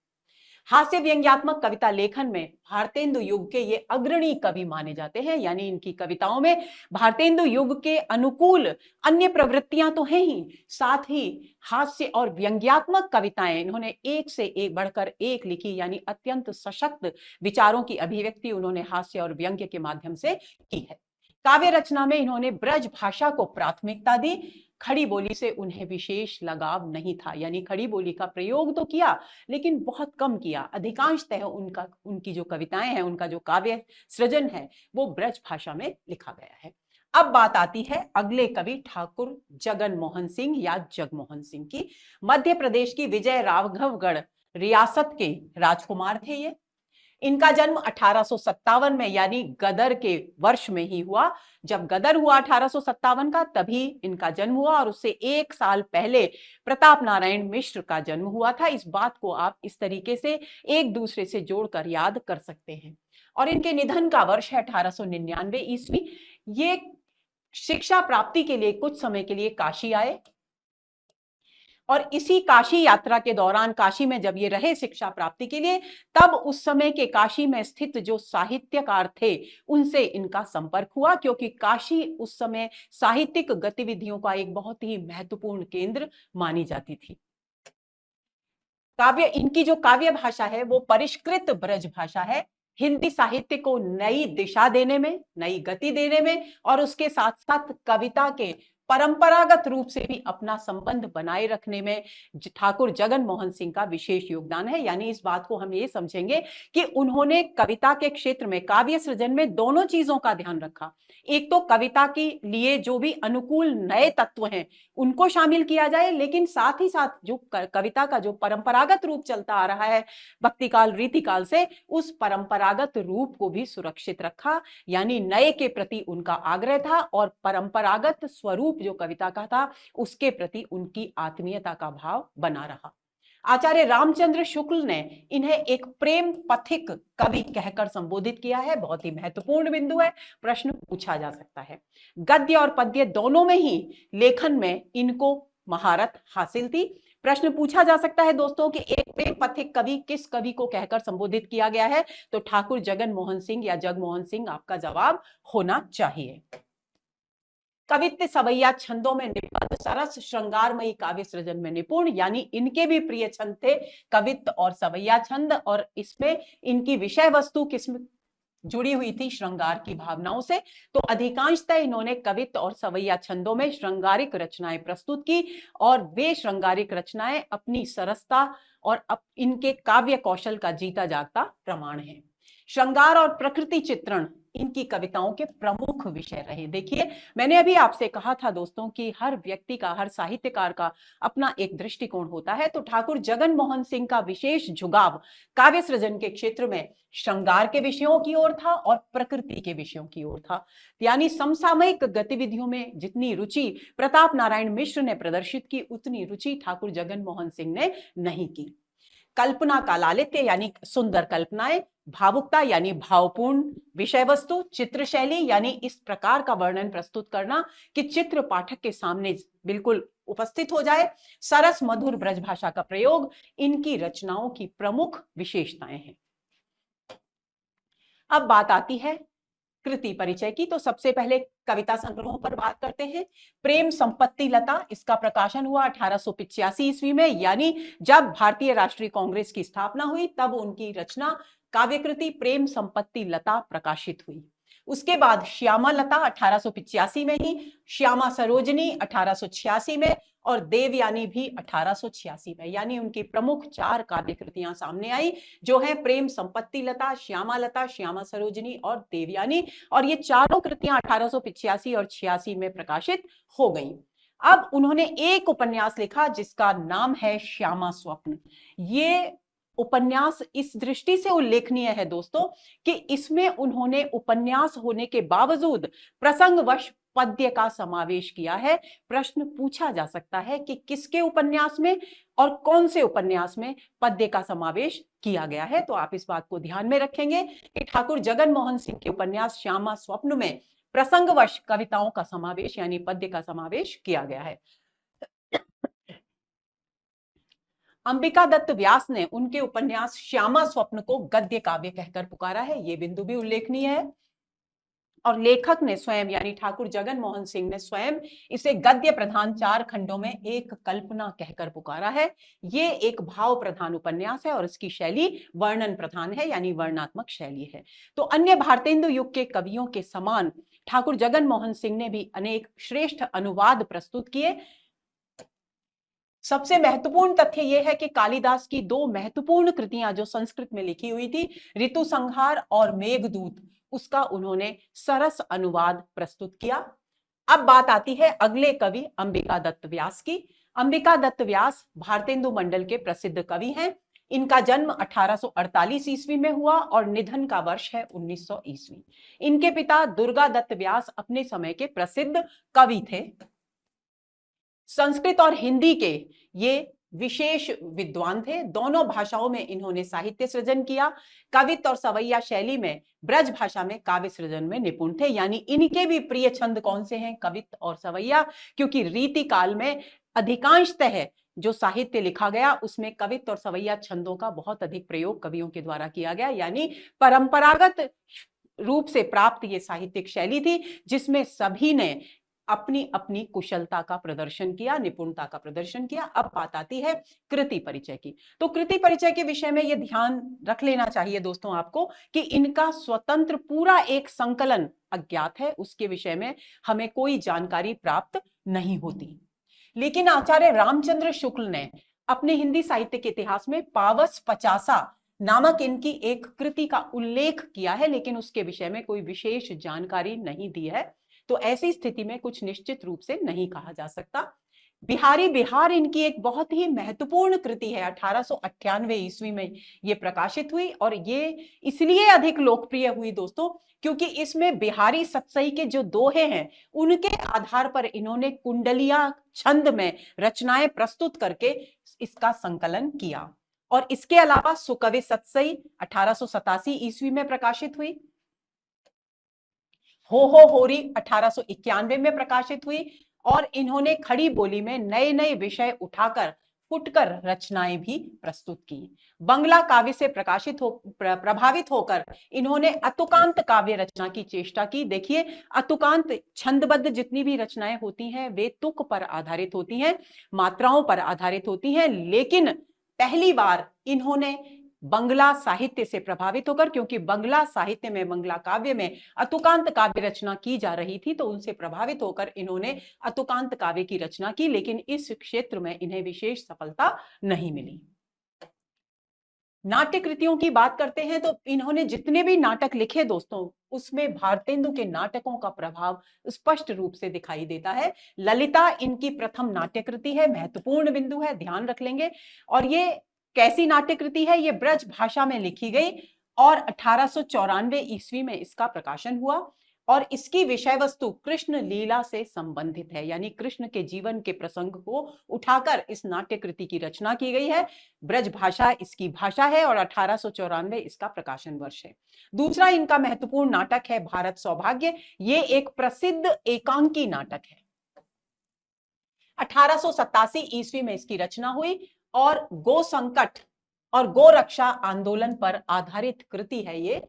Speaker 1: हास्य व्यंग्यात्मक कविता लेखन में भारतेंदु युग के ये अग्रणी कवि माने जाते हैं, यानी इनकी कविताओं में भारतेंदु युग के अनुकूल अन्य प्रवृत्तियां तो हैं ही, साथ ही हास्य और व्यंग्यात्मक कविताएं इन्होंने एक से एक बढ़कर एक लिखी, यानी अत्यंत सशक्त विचारों की अभिव्यक्ति उन्होंने हास्य और व्यंग्य के माध्यम से की है। काव्य रचना में इन्होंने ब्रज भाषा को प्राथमिकता दी, खड़ी बोली से उन्हें विशेष लगाव नहीं था, यानी खड़ी बोली का प्रयोग तो किया लेकिन बहुत कम किया। अधिकांशतः उनकी जो कविताएं हैं, उनका जो काव्य सृजन है, वो ब्रज भाषा में लिखा गया है। अब बात आती है अगले कवि ठाकुर जगन मोहन सिंह या जगमोहन सिंह की। मध्य प्रदेश की विजय राघवगढ़ रियासत के राजकुमार थे ये। इनका जन्म 1857 में, यानी गदर के वर्ष में ही हुआ। जब गदर हुआ 1857 का, तभी इनका जन्म हुआ, और उससे एक साल पहले प्रताप नारायण मिश्र का जन्म हुआ था। इस बात को आप इस तरीके से एक दूसरे से जोड़कर याद कर सकते हैं। और इनके निधन का वर्ष है 1899 ईस्वी। ये शिक्षा प्राप्ति के लिए कुछ समय के लिए काशी आए, और इसी काशी यात्रा के दौरान, काशी में जब ये रहे शिक्षा प्राप्ति के लिए, तब उस समय के काशी में स्थित जो साहित्यकार थे उनसे इनका संपर्क हुआ, क्योंकि काशी उस समय साहित्यिक गतिविधियों का एक बहुत ही महत्वपूर्ण केंद्र मानी जाती थी। इनकी जो काव्य भाषा है वो परिष्कृत ब्रज भाषा है। हिंदी साहित्य को नई दिशा देने में, नई गति देने में, और उसके साथ साथ कविता के परंपरागत रूप से भी अपना संबंध बनाए रखने में ठाकुर जगन मोहन सिंह का विशेष योगदान है। यानी इस बात को हम ये समझेंगे कि उन्होंने कविता के क्षेत्र में, काव्य सृजन में दोनों चीजों का ध्यान रखा। एक तो कविता के लिए जो भी अनुकूल नए तत्व हैं उनको शामिल किया जाए, लेकिन साथ ही साथ जो कविता का जो परंपरागत रूप चलता आ रहा है भक्तिकाल रीतिकाल से, उस परंपरागत रूप को भी सुरक्षित रखा। यानी नए के प्रति उनका आग्रह था, और परंपरागत स्वरूप जो कविता का था उसके प्रति उनकी आत्मीयता का भाव बना रहा। आचार्य रामचंद्र शुक्ल ने इन्हें एक प्रेम पथिक कवि कहकर संबोधित किया है। बहुत ही महत्वपूर्ण बिंदु है, प्रश्न पूछा जा सकता है। गद्य और पद्य दोनों में ही लेखन में इनको महारत हासिल थी। प्रश्न पूछा जा सकता है दोस्तों कि एक प्रेम पथिक कवि किस कवि को कहकर संबोधित किया गया है, तो ठाकुर जगन मोहन सिंह या जगमोहन सिंह आपका जवाब होना चाहिए। कवित्व सवैया छंदों में निपुण, सरस श्रृंगारमयी काव्य सृजन में निपुण, यानी इनके भी प्रिय छंद थे कवित्व और सवैया छंद, और इसमें इनकी विषय वस्तु किसमें जुड़ी हुई थी, श्रृंगार की भावनाओं से। तो अधिकांशतः इन्होंने कवित्व और सवैया छंदों में श्रृंगारिक रचनाएं प्रस्तुत की, और वे श्रृंगारिक रचनाएं अपनी सरसता और इनके काव्य कौशल का जीता जागता प्रमाण है। श्रृंगार और प्रकृति चित्रण इनकी कविताओं के प्रमुख विषय रहे। देखिए, मैंने अभी आपसे कहा था दोस्तों कि हर व्यक्ति का, हर साहित्यकार का अपना एक दृष्टिकोण होता है। तो ठाकुर जगन मोहन सिंह का विशेष झुकाव काव्य सृजन के क्षेत्र में श्रृंगार के विषयों की ओर था और प्रकृति के विषयों की ओर था। यानी समसामयिक गतिविधियों में जितनी रुचि प्रताप नारायण मिश्र ने प्रदर्शित की, उतनी रुचि ठाकुर जगन मोहन सिंह ने नहीं की। कल्पना का लालित्य यानी सुंदर कल्पनाएं, भावुकता यानी भावपूर्ण विषय वस्तु, चित्र शैली यानी इस प्रकार का वर्णन प्रस्तुत करना कि चित्र पाठक के सामने बिल्कुल उपस्थित हो जाए, सरस मधुर ब्रज भाषा का प्रयोग इनकी रचनाओं की प्रमुख विशेषताएं हैं। अब बात आती है कृति परिचय की। तो सबसे पहले कविता संग्रहों पर बात करते हैं। प्रेम संपत्ति लता, इसका प्रकाशन हुआ 1885 ईस्वी में, यानी जब भारतीय राष्ट्रीय कांग्रेस की स्थापना हुई तब उनकी रचना काव्यकृति प्रेम संपत्ति लता प्रकाशित हुई। उसके बाद श्यामा लता 1885 में ही, श्यामा सरोजनी 1886 में, और देवयानी भी 1886 में। यानी उनकी प्रमुख 4 काव्य कृतियां सामने आई, जो है प्रेम संपत्ति लता, श्यामा सरोजनी और देवयानी। और ये चारों कृतियां 1885 और 86 में प्रकाशित हो गई। अब उन्होंने एक उपन्यास लिखा जिसका नाम है श्यामा स्वप्न। ये उपन्यास इस दृष्टि से उल्लेखनीय है दोस्तों कि इसमें उन्होंने उपन्यास होने के बावजूद प्रसंगवश पद्य का समावेश किया है। प्रश्न पूछा जा सकता है कि किसके उपन्यास में और कौन से उपन्यास में पद्य का समावेश किया गया है। तो आप इस बात को ध्यान में रखेंगे कि ठाकुर जगन मोहन सिंह के उपन्यास श्यामा स्वप्न में प्रसंगवश कविताओं का समावेश यानी पद्य का समावेश किया गया है। अंबिका दत्त व्यास ने उनके उपन्यास श्यामा स्वप्न को गद्य काव्य कहकर पुकारा है, यह बिंदु भी उल्लेखनीय है। और लेखक ने स्वयं यानी ठाकुर जगन मोहन सिंह ने स्वयं इसे गद्य प्रधान 4 खंडों में एक कल्पना कहकर पुकारा है। ये एक भाव प्रधान उपन्यास है और इसकी शैली वर्णन प्रधान है यानी वर्णात्मक शैली है। तो अन्य भारतेंदु युग के कवियों के समान ठाकुर जगन मोहन सिंह ने भी अनेक श्रेष्ठ अनुवाद प्रस्तुत किए। सबसे महत्वपूर्ण तथ्य यह है कि कालिदास की 2 महत्वपूर्ण कृतियां जो संस्कृत में लिखी हुई थी, ऋतु संहार और मेघदूत, उसका उन्होंने सरस अनुवाद प्रस्तुत किया। अब बात आती है अगले कवि अंबिका दत्त व्यास की। अंबिका दत्त व्यास भारतेंदु मंडल के प्रसिद्ध कवि हैं। इनका जन्म 1848 ईस्वी में हुआ और निधन का वर्ष है 1900 ईस्वी। इनके पिता दुर्गा दत्त व्यास अपने समय के प्रसिद्ध कवि थे। संस्कृत और हिंदी के ये विशेष विद्वान थे। दोनों भाषाओं में इन्होंने साहित्य सृजन किया। कवित्व और सवैया शैली में ब्रज भाषा में काव्य सृजन में निपुण थे। यानी इनके भी प्रिय छंद कौन से हैं? कवित्व और सवैया, क्योंकि रीति काल में अधिकांशतः जो साहित्य लिखा गया उसमें कवित्व और सवैया छंदों का बहुत अधिक प्रयोग कवियों के द्वारा किया गया। यानी परंपरागत रूप से प्राप्त ये साहित्यिक शैली थी जिसमें सभी ने अपनी अपनी कुशलता का प्रदर्शन किया, निपुणता का प्रदर्शन किया। अब बात आती है कृति परिचय की। तो कृति परिचय के विषय में यह ध्यान रख लेना चाहिए दोस्तों आपको कि इनका स्वतंत्र पूरा एक संकलन अज्ञात है, उसके विषय में हमें कोई जानकारी प्राप्त नहीं होती। लेकिन आचार्य रामचंद्र शुक्ल ने अपने हिंदी साहित्य के इतिहास में पावस पचासा नामक इनकी एक कृति का उल्लेख किया है, लेकिन उसके विषय में कोई विशेष जानकारी नहीं दी है। तो ऐसी स्थिति में कुछ निश्चित रूप से नहीं कहा जा सकता। बिहारी बिहार इनकी एक बहुत ही महत्वपूर्ण कृति है। 1898 ईस्वी में ये प्रकाशित हुई और ये इसलिए अधिक लोकप्रिय हुई दोस्तों क्योंकि इसमें बिहारी सतसई के जो दोहे हैं उनके आधार पर इन्होंने कुंडलिया छंद में रचनाएं प्रस्तुत करके इसका संकलन किया। और इसके अलावा सुकवि सतसई 1887 ईस्वी में प्रकाशित हुई। हो होरी 1891 में प्रकाशित हुई और इन्होंने खड़ी बोली में नए नए विषय उठाकर फुटकर रचनाएं भी प्रस्तुत की। बंगला काव्य से प्रभावित होकर इन्होंने अतुकांत काव्य रचना की चेष्टा की। देखिए, अतुकांत छंदबद्ध जितनी भी रचनाएं होती हैं वे तुक पर आधारित होती हैं, मात्राओं पर आधारित होती हैं, लेकिन पहली बार इन्होंने बंगला साहित्य से प्रभावित होकर, क्योंकि बंगला साहित्य में बंगला काव्य में अतुकांत काव्य रचना की जा रही थी, तो उनसे प्रभावित होकर इन्होंने अतुकांत काव्य की रचना की, लेकिन इस क्षेत्र में इन्हें विशेष सफलता नहीं मिली। नाट्य कृतियों की बात करते हैं तो इन्होंने जितने भी नाटक लिखे दोस्तों उसमें भारतेंदु के नाटकों का प्रभाव स्पष्ट रूप से दिखाई देता है। ललिता इनकी प्रथम नाट्य कृति है, महत्वपूर्ण बिंदु है, ध्यान रख लेंगे। और ये कैसी नाट्य कृति है? ये ब्रज भाषा में लिखी गई और 1894 ईस्वी में इसका प्रकाशन हुआ और इसकी विषय वस्तु कृष्ण लीला से संबंधित है, यानी कृष्ण के जीवन के प्रसंग को उठाकर इस नाट्य कृति की रचना की गई है। ब्रज भाषा इसकी भाषा है और 1894 इसका प्रकाशन वर्ष है। दूसरा इनका महत्वपूर्ण नाटक है भारत सौभाग्य। ये एक प्रसिद्ध एकांकी नाटक है। 1887 ईस्वी में इसकी रचना हुई और गो संकट और गो रक्षा आंदोलन पर आधारित कृति है ये।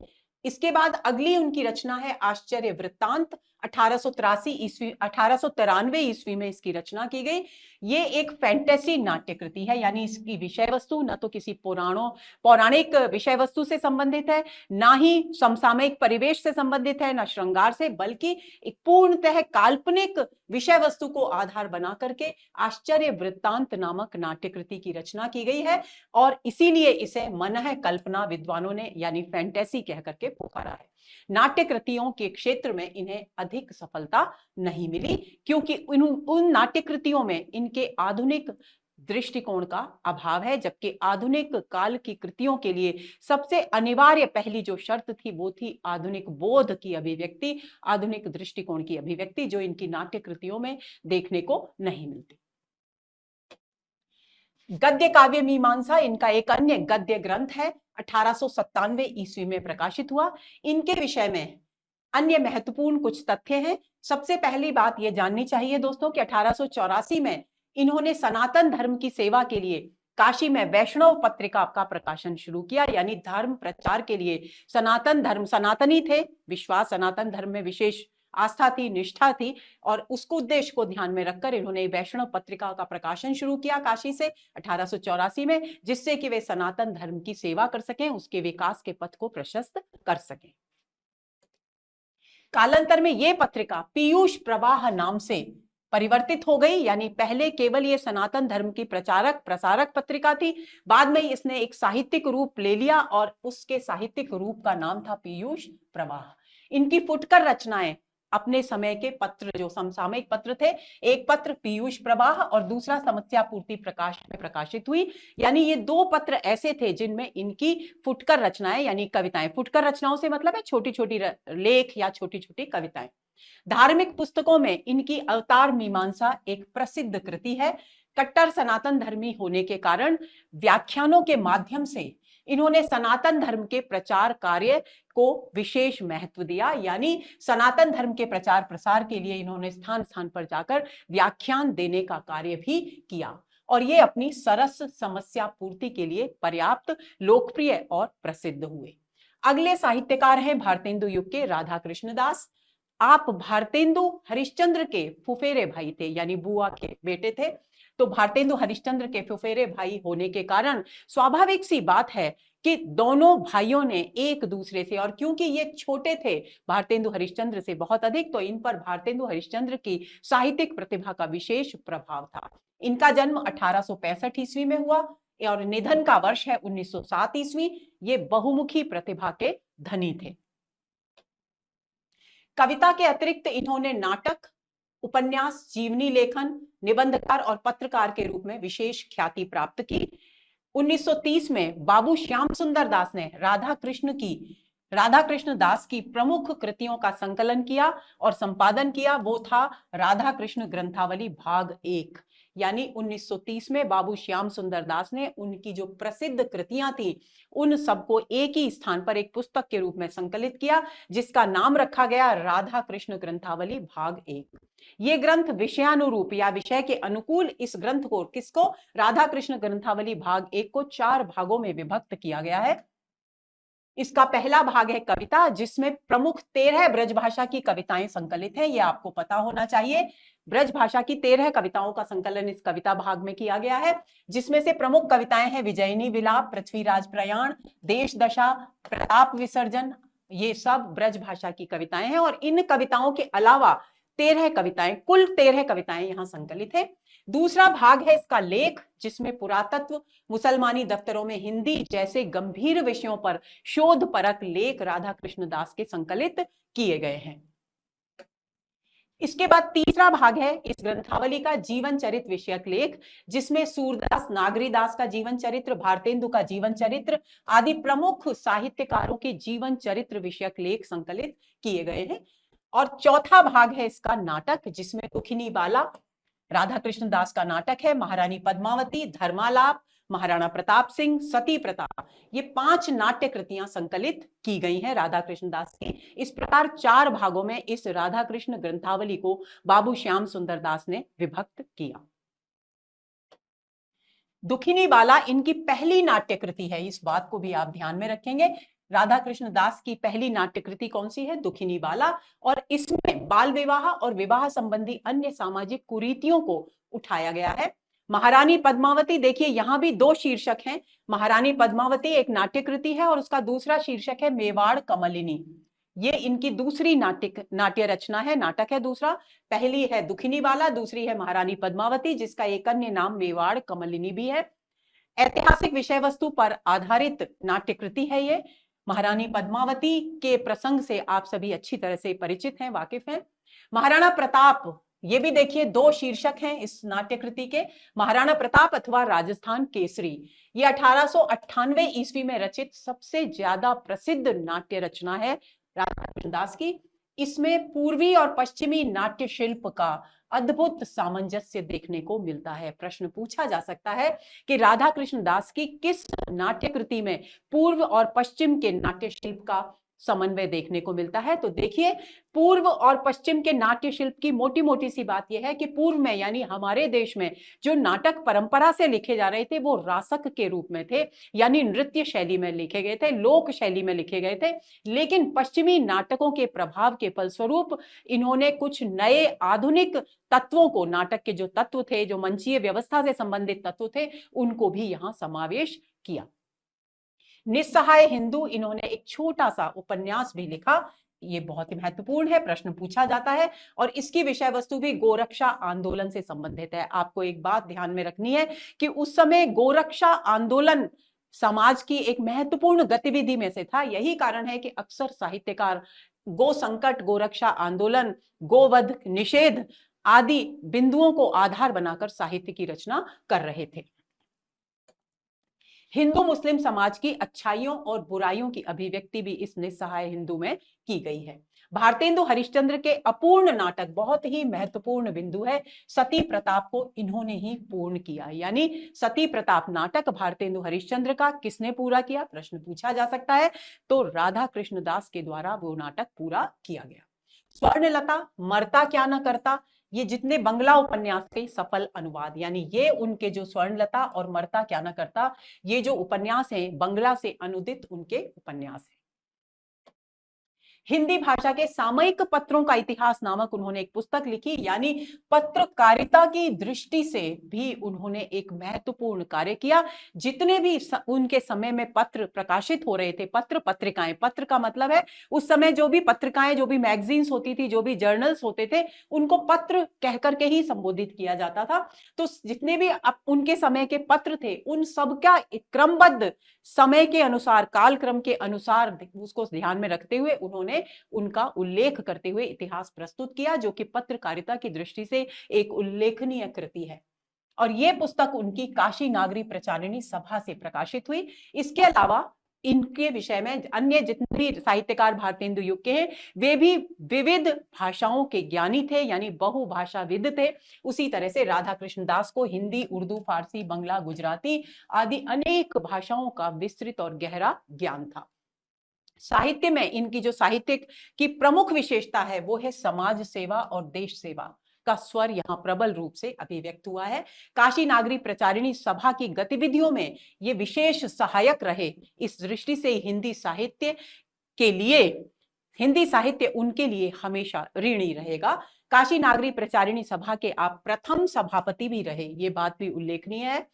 Speaker 1: इसके बाद अगली उनकी रचना है आश्चर्य वृत्तांत 1893 ईस्वी में इसकी रचना की गई। ये एक फैंटेसी नाट्य कृति है, यानी इसकी विषय वस्तु न तो किसी पौराणिक विषय वस्तु से संबंधित है, ना ही समसामयिक परिवेश से संबंधित है, ना श्रृंगार से, बल्कि एक पूर्णतः काल्पनिक विषय वस्तु को आधार बना करके आश्चर्य वृत्तांत नामक नाट्य कृति की रचना की गई है। और इसीलिए इसे मनः कल्पना विद्वानों ने यानी फैंटेसी कह करके पुकारा है। नाट्य कृतियों के क्षेत्र में इन्हें अधिक सफलता नहीं मिली, क्योंकि उन नाट्य कृतियों में इनके आधुनिक दृष्टिकोण का अभाव है, जबकि आधुनिक काल की कृतियों के लिए सबसे अनिवार्य पहली जो शर्त थी वो थी आधुनिक बोध की अभिव्यक्ति, आधुनिक दृष्टिकोण की अभिव्यक्ति, जो इनकी नाट्य कृतियों में देखने को नहीं मिलती। गद्य काव्य मीमांसा इनका एक अन्य गद्य ग्रंथ है, 1897 ईस्वी में प्रकाशित हुआ। इनके विषय में अन्य महत्वपूर्ण कुछ तथ्य हैं। सबसे पहली बात यह जाननी चाहिए दोस्तों कि 1884 में इन्होंने सनातन धर्म की सेवा के लिए काशी में वैष्णव पत्रिका का प्रकाशन शुरू किया, यानी धर्म प्रचार के लिए सनातन धर्म, सनातनी थे, विश्वास सनातन धर्म में विशेष आस्था थी, निष्ठा थी, और उसको उद्देश्य को ध्यान में रखकर इन्होंने वैष्णव पत्रिका का प्रकाशन शुरू किया काशी से 1884 में, जिससे कि वे सनातन धर्म की सेवा कर सकें, उसके विकास के पथ को प्रशस्त कर सकें। कालांतर में यह पत्रिका पीयूष प्रवाह नाम से परिवर्तित हो गई, यानी पहले केवल ये सनातन धर्म की प्रचारक प्रसारक पत्रिका थी, बाद में इसने एक साहित्यिक रूप ले लिया और उसके साहित्यिक रूप का नाम था पीयूष प्रवाह। इनकी फुटकर रचनाएं अपने समय के पत्र, जो समसामयिक पत्र थे, एक पत्र पीयूष प्रवाह और दूसरा समस्या पूर्ति प्रकाश में प्रकाशित हुई, यानी ये दो पत्र ऐसे थे जिनमें इनकी फुटकर रचनाएं यानी कविताएं, फुटकर रचनाओं से मतलब है छोटी छोटी लेख या छोटी छोटी कविताएं। धार्मिक पुस्तकों में इनकी अवतार मीमांसा एक प्रसिद्ध कृति है। कट्टर सनातन धर्मी होने के कारण व्याख्यानों के माध्यम से इन्होंने सनातन धर्म के प्रचार कार्य को विशेष महत्व दिया, यानी सनातन धर्म के प्रचार प्रसार के लिए इन्होंने स्थान स्थान पर जाकर व्याख्यान देने का कार्य भी किया, और ये अपनी सरस समस्या पूर्ति के लिए पर्याप्त लोकप्रिय और प्रसिद्ध हुए। अगले साहित्यकार हैं भारतेंदु युग के राधा कृष्ण दास। आप भारतेंदु हरिश्चंद्र के फुफेरे भाई थे, यानी बुआ के बेटे थे। तो भारतेंदु हरिश्चंद्र के फुफेरे भाई होने के कारण स्वाभाविक सी बात है कि दोनों भाइयों ने एक दूसरे से, और क्योंकि ये छोटे थे भारतेंदु हरिश्चंद्र से बहुत अधिक, तो इन पर भारतेंदु हरिश्चंद्र की साहित्यिक प्रतिभा का विशेष प्रभाव था। इनका जन्म 1865 ईस्वी में हुआ और निधन का वर्ष है 1907 ईस्वी। ये बहुमुखी प्रतिभा के धनी थे। कविता के अतिरिक्त इन्होंने नाटक, उपन्यास, जीवनी लेखन, निबंधकार और पत्रकार के रूप में विशेष ख्याति प्राप्त की। 1930 में बाबू श्याम सुंदर दास ने राधा कृष्ण दास की प्रमुख कृतियों का संकलन किया और संपादन किया। वो था राधा कृष्ण ग्रंथावली भाग 1, यानी 1930 में बाबू श्याम सुंदर दास ने उनकी जो प्रसिद्ध कृतियां थी उन सबको एक ही स्थान पर एक पुस्तक के रूप में संकलित किया, जिसका नाम रखा गया राधा कृष्ण ग्रंथावली भाग 1। ये ग्रंथ विषयानुरूप या विषय के अनुकूल इस ग्रंथ को राधा कृष्ण ग्रंथावली भाग 1 को 4 भागों में विभक्त किया गया है। इसका पहला भाग है कविता, जिसमें प्रमुख 13 ब्रजभाषा की कविताएं संकलित हैं। यह आपको पता होना चाहिए। ब्रजभाषा की 13 कविताओं का संकलन इस कविता भाग में किया गया है, जिसमें से प्रमुख कविताएं हैं विजयिनी विलाप, पृथ्वीराज प्रयाण, देश दशा, प्रताप विसर्जन। ये सब ब्रजभाषा की कविताएं हैं, और इन कविताओं के अलावा 13 कविताएं, कुल 13 कविताएं यहां संकलित है। दूसरा भाग है इसका लेख, जिसमें पुरातत्व, मुसलमानी दफ्तरों में हिंदी जैसे गंभीर विषयों पर शोध परक लेख राधा कृष्ण दास के संकलित किए गए हैं। इसके बाद तीसरा भाग है इस ग्रंथावली का जीवन चरित्र विषयक लेख, जिसमें सूरदास नागरीदास का जीवन चरित्र, भारतेंदु का जीवन चरित्र आदि प्रमुख साहित्यकारों के जीवन चरित्र विषयक लेख संकलित किए गए हैं। और चौथा भाग है इसका नाटक, जिसमें दुखिनी बाला राधा कृष्ण दास का नाटक है, महारानी पद्मावती, धर्मालाप, महाराणा प्रताप सिंह, सती प्रताप, ये 5 नाट्य कृतियां संकलित की गई हैं राधा कृष्ण दास की। इस प्रकार 4 भागों में इस राधा कृष्ण ग्रंथावली को बाबू श्याम सुंदर दास ने विभक्त किया। दुखिनी बाला इनकी पहली नाट्य कृति है, इस बात को भी आप ध्यान में रखेंगे। राधा कृष्ण दास की पहली नाट्य कृति कौन सी है? दुखिनी बाला। और इसमें बाल विवाह और विवाह संबंधी अन्य सामाजिक कुरीतियों को उठाया गया है। महारानी पद्मावती, देखिए यहां भी दो शीर्षक हैं। महारानी पद्मावती एक नाट्य कृति है और उसका दूसरा शीर्षक है मेवाड़ कमलिनी। ये इनकी दूसरी नाट्य रचना है, नाटक है दूसरा। पहली है दुखिनी बाला, दूसरी है महारानी पद्मावती, जिसका एक अन्य नाम मेवाड़ कमलिनी भी है। ऐतिहासिक विषय वस्तु पर आधारित नाट्य कृति है ये। महारानी पद्मावती के प्रसंग से आप सभी अच्छी तरह से परिचित हैं, वाकिफ हैं। महाराणा प्रताप, ये भी देखिए दो शीर्षक हैं इस नाट्य कृति के, महाराणा प्रताप अथवा राजस्थान केसरी। ये 1898 ईस्वी में रचित सबसे ज्यादा प्रसिद्ध नाट्य रचना है राधा कृष्ण दास की। इसमें पूर्वी और पश्चिमी नाट्य शिल्प का अद्भुत सामंजस्य देखने को मिलता है। प्रश्न पूछा जा सकता है कि राधा कृष्ण दास की किस नाट्य कृति में पूर्व और पश्चिम के नाट्य शिल्प का समन्वय देखने को मिलता है? तो देखिए, पूर्व और पश्चिम के नाट्य शिल्प की मोटी मोटी सी बात यह है कि पूर्व में यानी हमारे देश में जो नाटक परंपरा से लिखे जा रहे थे वो रासक के रूप में थे, यानी नृत्य शैली में लिखे गए थे, लोक शैली में लिखे गए थे। लेकिन पश्चिमी नाटकों के प्रभाव के फलस्वरूप इन्होंने कुछ नए आधुनिक तत्वों को, नाटक के जो तत्व थे, जो मंचीय व्यवस्था से संबंधित तत्व थे, उनको भी यहां समावेश किया। निस्सहाय हिंदू, इन्होंने एक छोटा सा उपन्यास भी लिखा, ये बहुत ही महत्वपूर्ण है, प्रश्न पूछा जाता है। और इसकी विषय वस्तु भी गोरक्षा आंदोलन से संबंधित है। आपको एक बात ध्यान में रखनी है कि उस समय गोरक्षा आंदोलन समाज की एक महत्वपूर्ण गतिविधि में से था। यही कारण है कि अक्सर साहित्यकार गो संकट, गोरक्षा आंदोलन, गोवध निषेध आदि बिंदुओं को आधार बनाकर साहित्य की रचना कर रहे थे। हिंदू मुस्लिम समाज की अच्छाइयों और बुराइयों की अभिव्यक्ति भी इस निस्सहाय हिंदू में की गई है। भारतेंदु हरिश्चंद्र के अपूर्ण नाटक बहुत ही महत्वपूर्ण बिंदु है। सती प्रताप को इन्होंने ही पूर्ण किया, यानी सती प्रताप नाटक भारतेंदु हरिश्चंद्र का किसने पूरा किया? प्रश्न पूछा जा सकता है। तो राधा कृष्ण दास के द्वारा वो नाटक पूरा किया गया। स्वर्णलता, मरता क्या न करता, ये जितने बंगला उपन्यास के सफल अनुवाद, यानी ये उनके जो स्वर्णलता और मरता क्या न करता, ये जो उपन्यास हैं बंगला से अनुदित उनके उपन्यास हैं। हिंदी भाषा के सामयिक पत्रों का इतिहास नामक उन्होंने एक पुस्तक लिखी, यानी पत्रकारिता की दृष्टि से भी उन्होंने एक महत्वपूर्ण कार्य किया। जितने भी उनके समय में पत्र प्रकाशित हो रहे थे, पत्र पत्रिकाएं, पत्र का मतलब है उस समय जो भी पत्रिकाएं, जो भी मैगजीन्स होती थी, जो भी जर्नल्स होते थे, उनको पत्र कहकर के ही संबोधित किया जाता था। तो जितने भी उनके समय के पत्र थे, उन सबका क्रमबद्ध समय के अनुसार, कालक्रम के अनुसार उसको ध्यान में रखते हुए उन्होंने उनका उल्लेख करते हुए इतिहास प्रस्तुत किया, जो कि पत्रकारिता की दृष्टि से एक उल्लेखनीय कृति है। और यह पुस्तक उनकी काशी नागरी प्रचारिणी सभा से प्रकाशित हुई। इसके अलावा इनके विषय में अन्य जितने भी साहित्यकार भारतेंदु युग के हैं, वे भी विविध भाषाओं के ज्ञानी थे, यानी बहुभाषाविद थे। उसी तरह से राधा कृष्ण दास को हिंदी, उर्दू, फारसी, बंगला, गुजराती आदि अनेक भाषाओं का विस्तृत और गहरा ज्ञान था। साहित्य में इनकी जो साहित्यिक की प्रमुख विशेषता है वो है समाज सेवा और देश सेवा का स्वर यहां प्रबल रूप से अभिव्यक्त हुआ है। काशी नागरी प्रचारिणी सभा की गतिविधियों में ये विशेष सहायक रहे। इस दृष्टि से हिंदी साहित्य उनके लिए हमेशा ऋणी रहेगा। काशी नागरी प्रचारिणी सभा के आप प्रथम सभापति भी रहे, ये बात भी उल्लेखनीय है।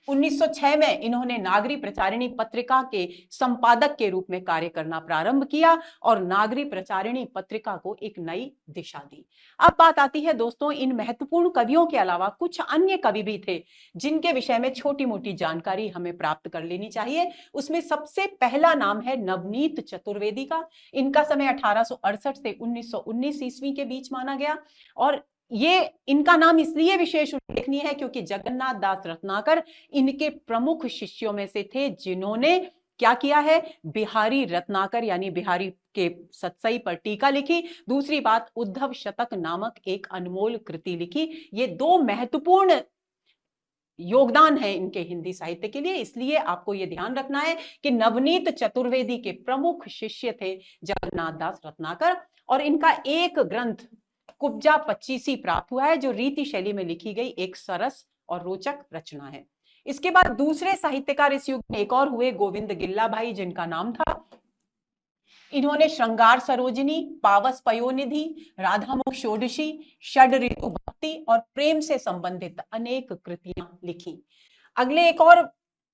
Speaker 1: 1906 में इन्होंने नागरी प्रचारिणी पत्रिका के संपादक के रूप में कार्य करना प्रारंभ किया और नागरी प्रचारिणी पत्रिका को एक नई दिशा दी। अब बात आती है दोस्तों, इन महत्वपूर्ण कवियों के अलावा कुछ अन्य कवि भी थे जिनके विषय में छोटी मोटी जानकारी हमें प्राप्त कर लेनी चाहिए। उसमें सबसे पहला नाम है नवनीत चतुर्वेदी का। इनका समय 1868 से 1919 ईस्वी के बीच माना गया और ये इनका नाम इसलिए विशेष उल्लेखनीय है क्योंकि जगन्नाथ दास रत्नाकर इनके प्रमुख शिष्यों में से थे, जिन्होंने क्या किया है? बिहारी रत्नाकर यानी बिहारी के सतसई पर टीका लिखी। दूसरी बात, उद्धव शतक नामक एक अनमोल कृति लिखी। ये दो महत्वपूर्ण योगदान है इनके हिंदी साहित्य के लिए। इसलिए आपको यह ध्यान रखना है कि नवनीत चतुर्वेदी के प्रमुख शिष्य थे जगन्नाथ दास रत्नाकर। और इनका एक ग्रंथ कुब्जा 25 प्राप्त हुआ है, जो रीति शैली में लिखी गई एक सरस और रोचक रचना है। इसके बाद दूसरे साहित्यकार इस युग में एक और हुए, गोविंद गिल्ला भाई, जिनका नाम था। इन्होंने श्रृंगार सरोजिनी, पावस पयोनिधि, राधामुख षोडशी, षड ऋतु भक्ति और प्रेम से संबंधित अनेक कृतियां लिखी। अगले एक और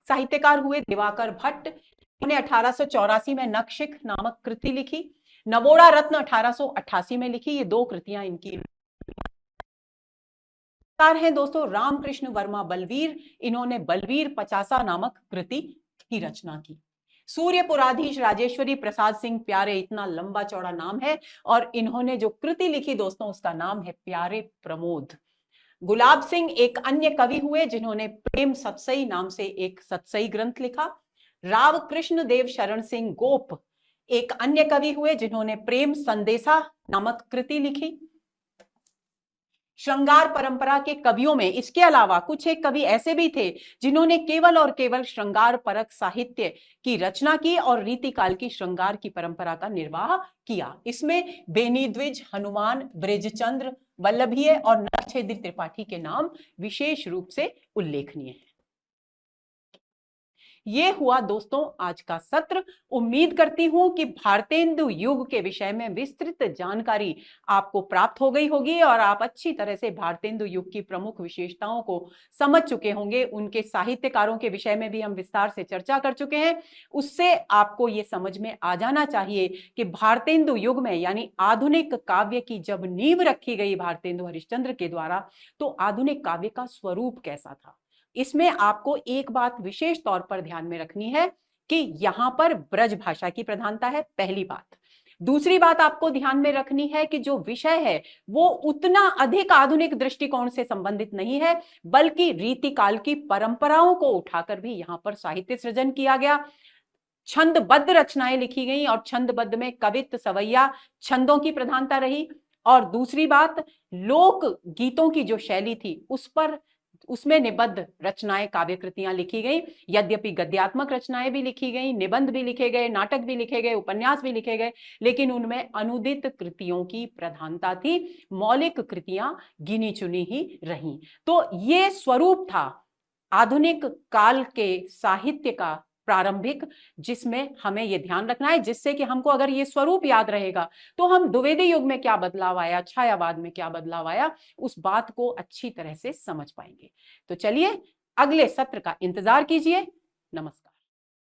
Speaker 1: साहित्यकार हुए दिवाकर भट्ट। उन्होंने 1884 में नखशिख नामक कृति लिखी। नवोड़ा रत्न 1888 में लिखी। ये दो कृतियां इनकी हैं दोस्तों। रामकृष्ण वर्मा बलवीर, इन्होंने बलवीर पचासा नामक कृति की रचना की। सूर्यपुराधीश राजेश्वरी प्रसाद सिंह प्यारे, इतना लंबा चौड़ा नाम है, और इन्होंने जो कृति लिखी दोस्तों उसका नाम है प्यारे प्रमोद। गुलाब सिंह एक अन्य कवि हुए जिन्होंने प्रेम सतसई नाम से एक सतसई ग्रंथ लिखा। राव कृष्ण देव शरण सिंह गोप एक अन्य कवि हुए जिन्होंने प्रेम संदेशा नामक कृति लिखी। श्रृंगार परंपरा के कवियों में इसके अलावा कुछ एक कवि ऐसे भी थे जिन्होंने केवल और केवल श्रृंगार परक साहित्य की रचना की और रीतिकाल की श्रृंगार की परंपरा का निर्वाह किया। इसमें बेनी द्विज, हनुमान, बृजचंद्र, वल्लभीय और नरछेदी त्रिपाठी के नाम विशेष रूप से उल्लेखनीय हैं। ये हुआ दोस्तों आज का सत्र। उम्मीद करती हूं कि भारतेंदु युग के विषय में विस्तृत जानकारी आपको प्राप्त हो गई होगी और आप अच्छी तरह से भारतेंदु युग की प्रमुख विशेषताओं को समझ चुके होंगे। उनके साहित्यकारों के विषय में भी हम विस्तार से चर्चा कर चुके हैं। उससे आपको ये समझ में आ जाना चाहिए कि भारतेंदु युग में यानी आधुनिक काव्य की जब नींव रखी गई भारतेंदु हरिश्चंद्र के द्वारा, तो आधुनिक काव्य का स्वरूप कैसा था। इसमें आपको एक बात विशेष तौर पर ध्यान में रखनी है कि यहां पर ब्रज भाषा की प्रधानता है, पहली बात। दूसरी बात आपको ध्यान में रखनी है कि जो विषय है वो उतना अधिक आधुनिक दृष्टिकोण से संबंधित नहीं है, बल्कि रीतिकाल की परंपराओं को उठाकर भी यहां पर साहित्य सृजन किया गया। छंदबद्ध रचनाएं लिखी गई और छंदबद्ध में कवित्त, सवैया, छंदों की प्रधानता रही। और दूसरी बात, लोक गीतों की जो शैली थी उसमें निबद्ध रचनाएं, काव्य कृतियां लिखी गई। यद्यपि गद्यात्मक रचनाएं भी लिखी गई, निबंध भी लिखे गए, नाटक भी लिखे गए, उपन्यास भी लिखे गए, लेकिन उनमें अनुदित कृतियों की प्रधानता थी। मौलिक कृतियां गिनी चुनी ही रहीं। तो ये स्वरूप था आधुनिक काल के साहित्य का प्रारंभिक, जिसमें हमें यह ध्यान रखना है, जिससे कि हमको अगर ये स्वरूप याद रहेगा तो हम द्विवेदी युग में क्या बदलाव आया, छायावाद में क्या बदलाव आया, उस बात को अच्छी तरह से समझ पाएंगे। तो चलिए अगले सत्र का इंतजार कीजिए। नमस्कार।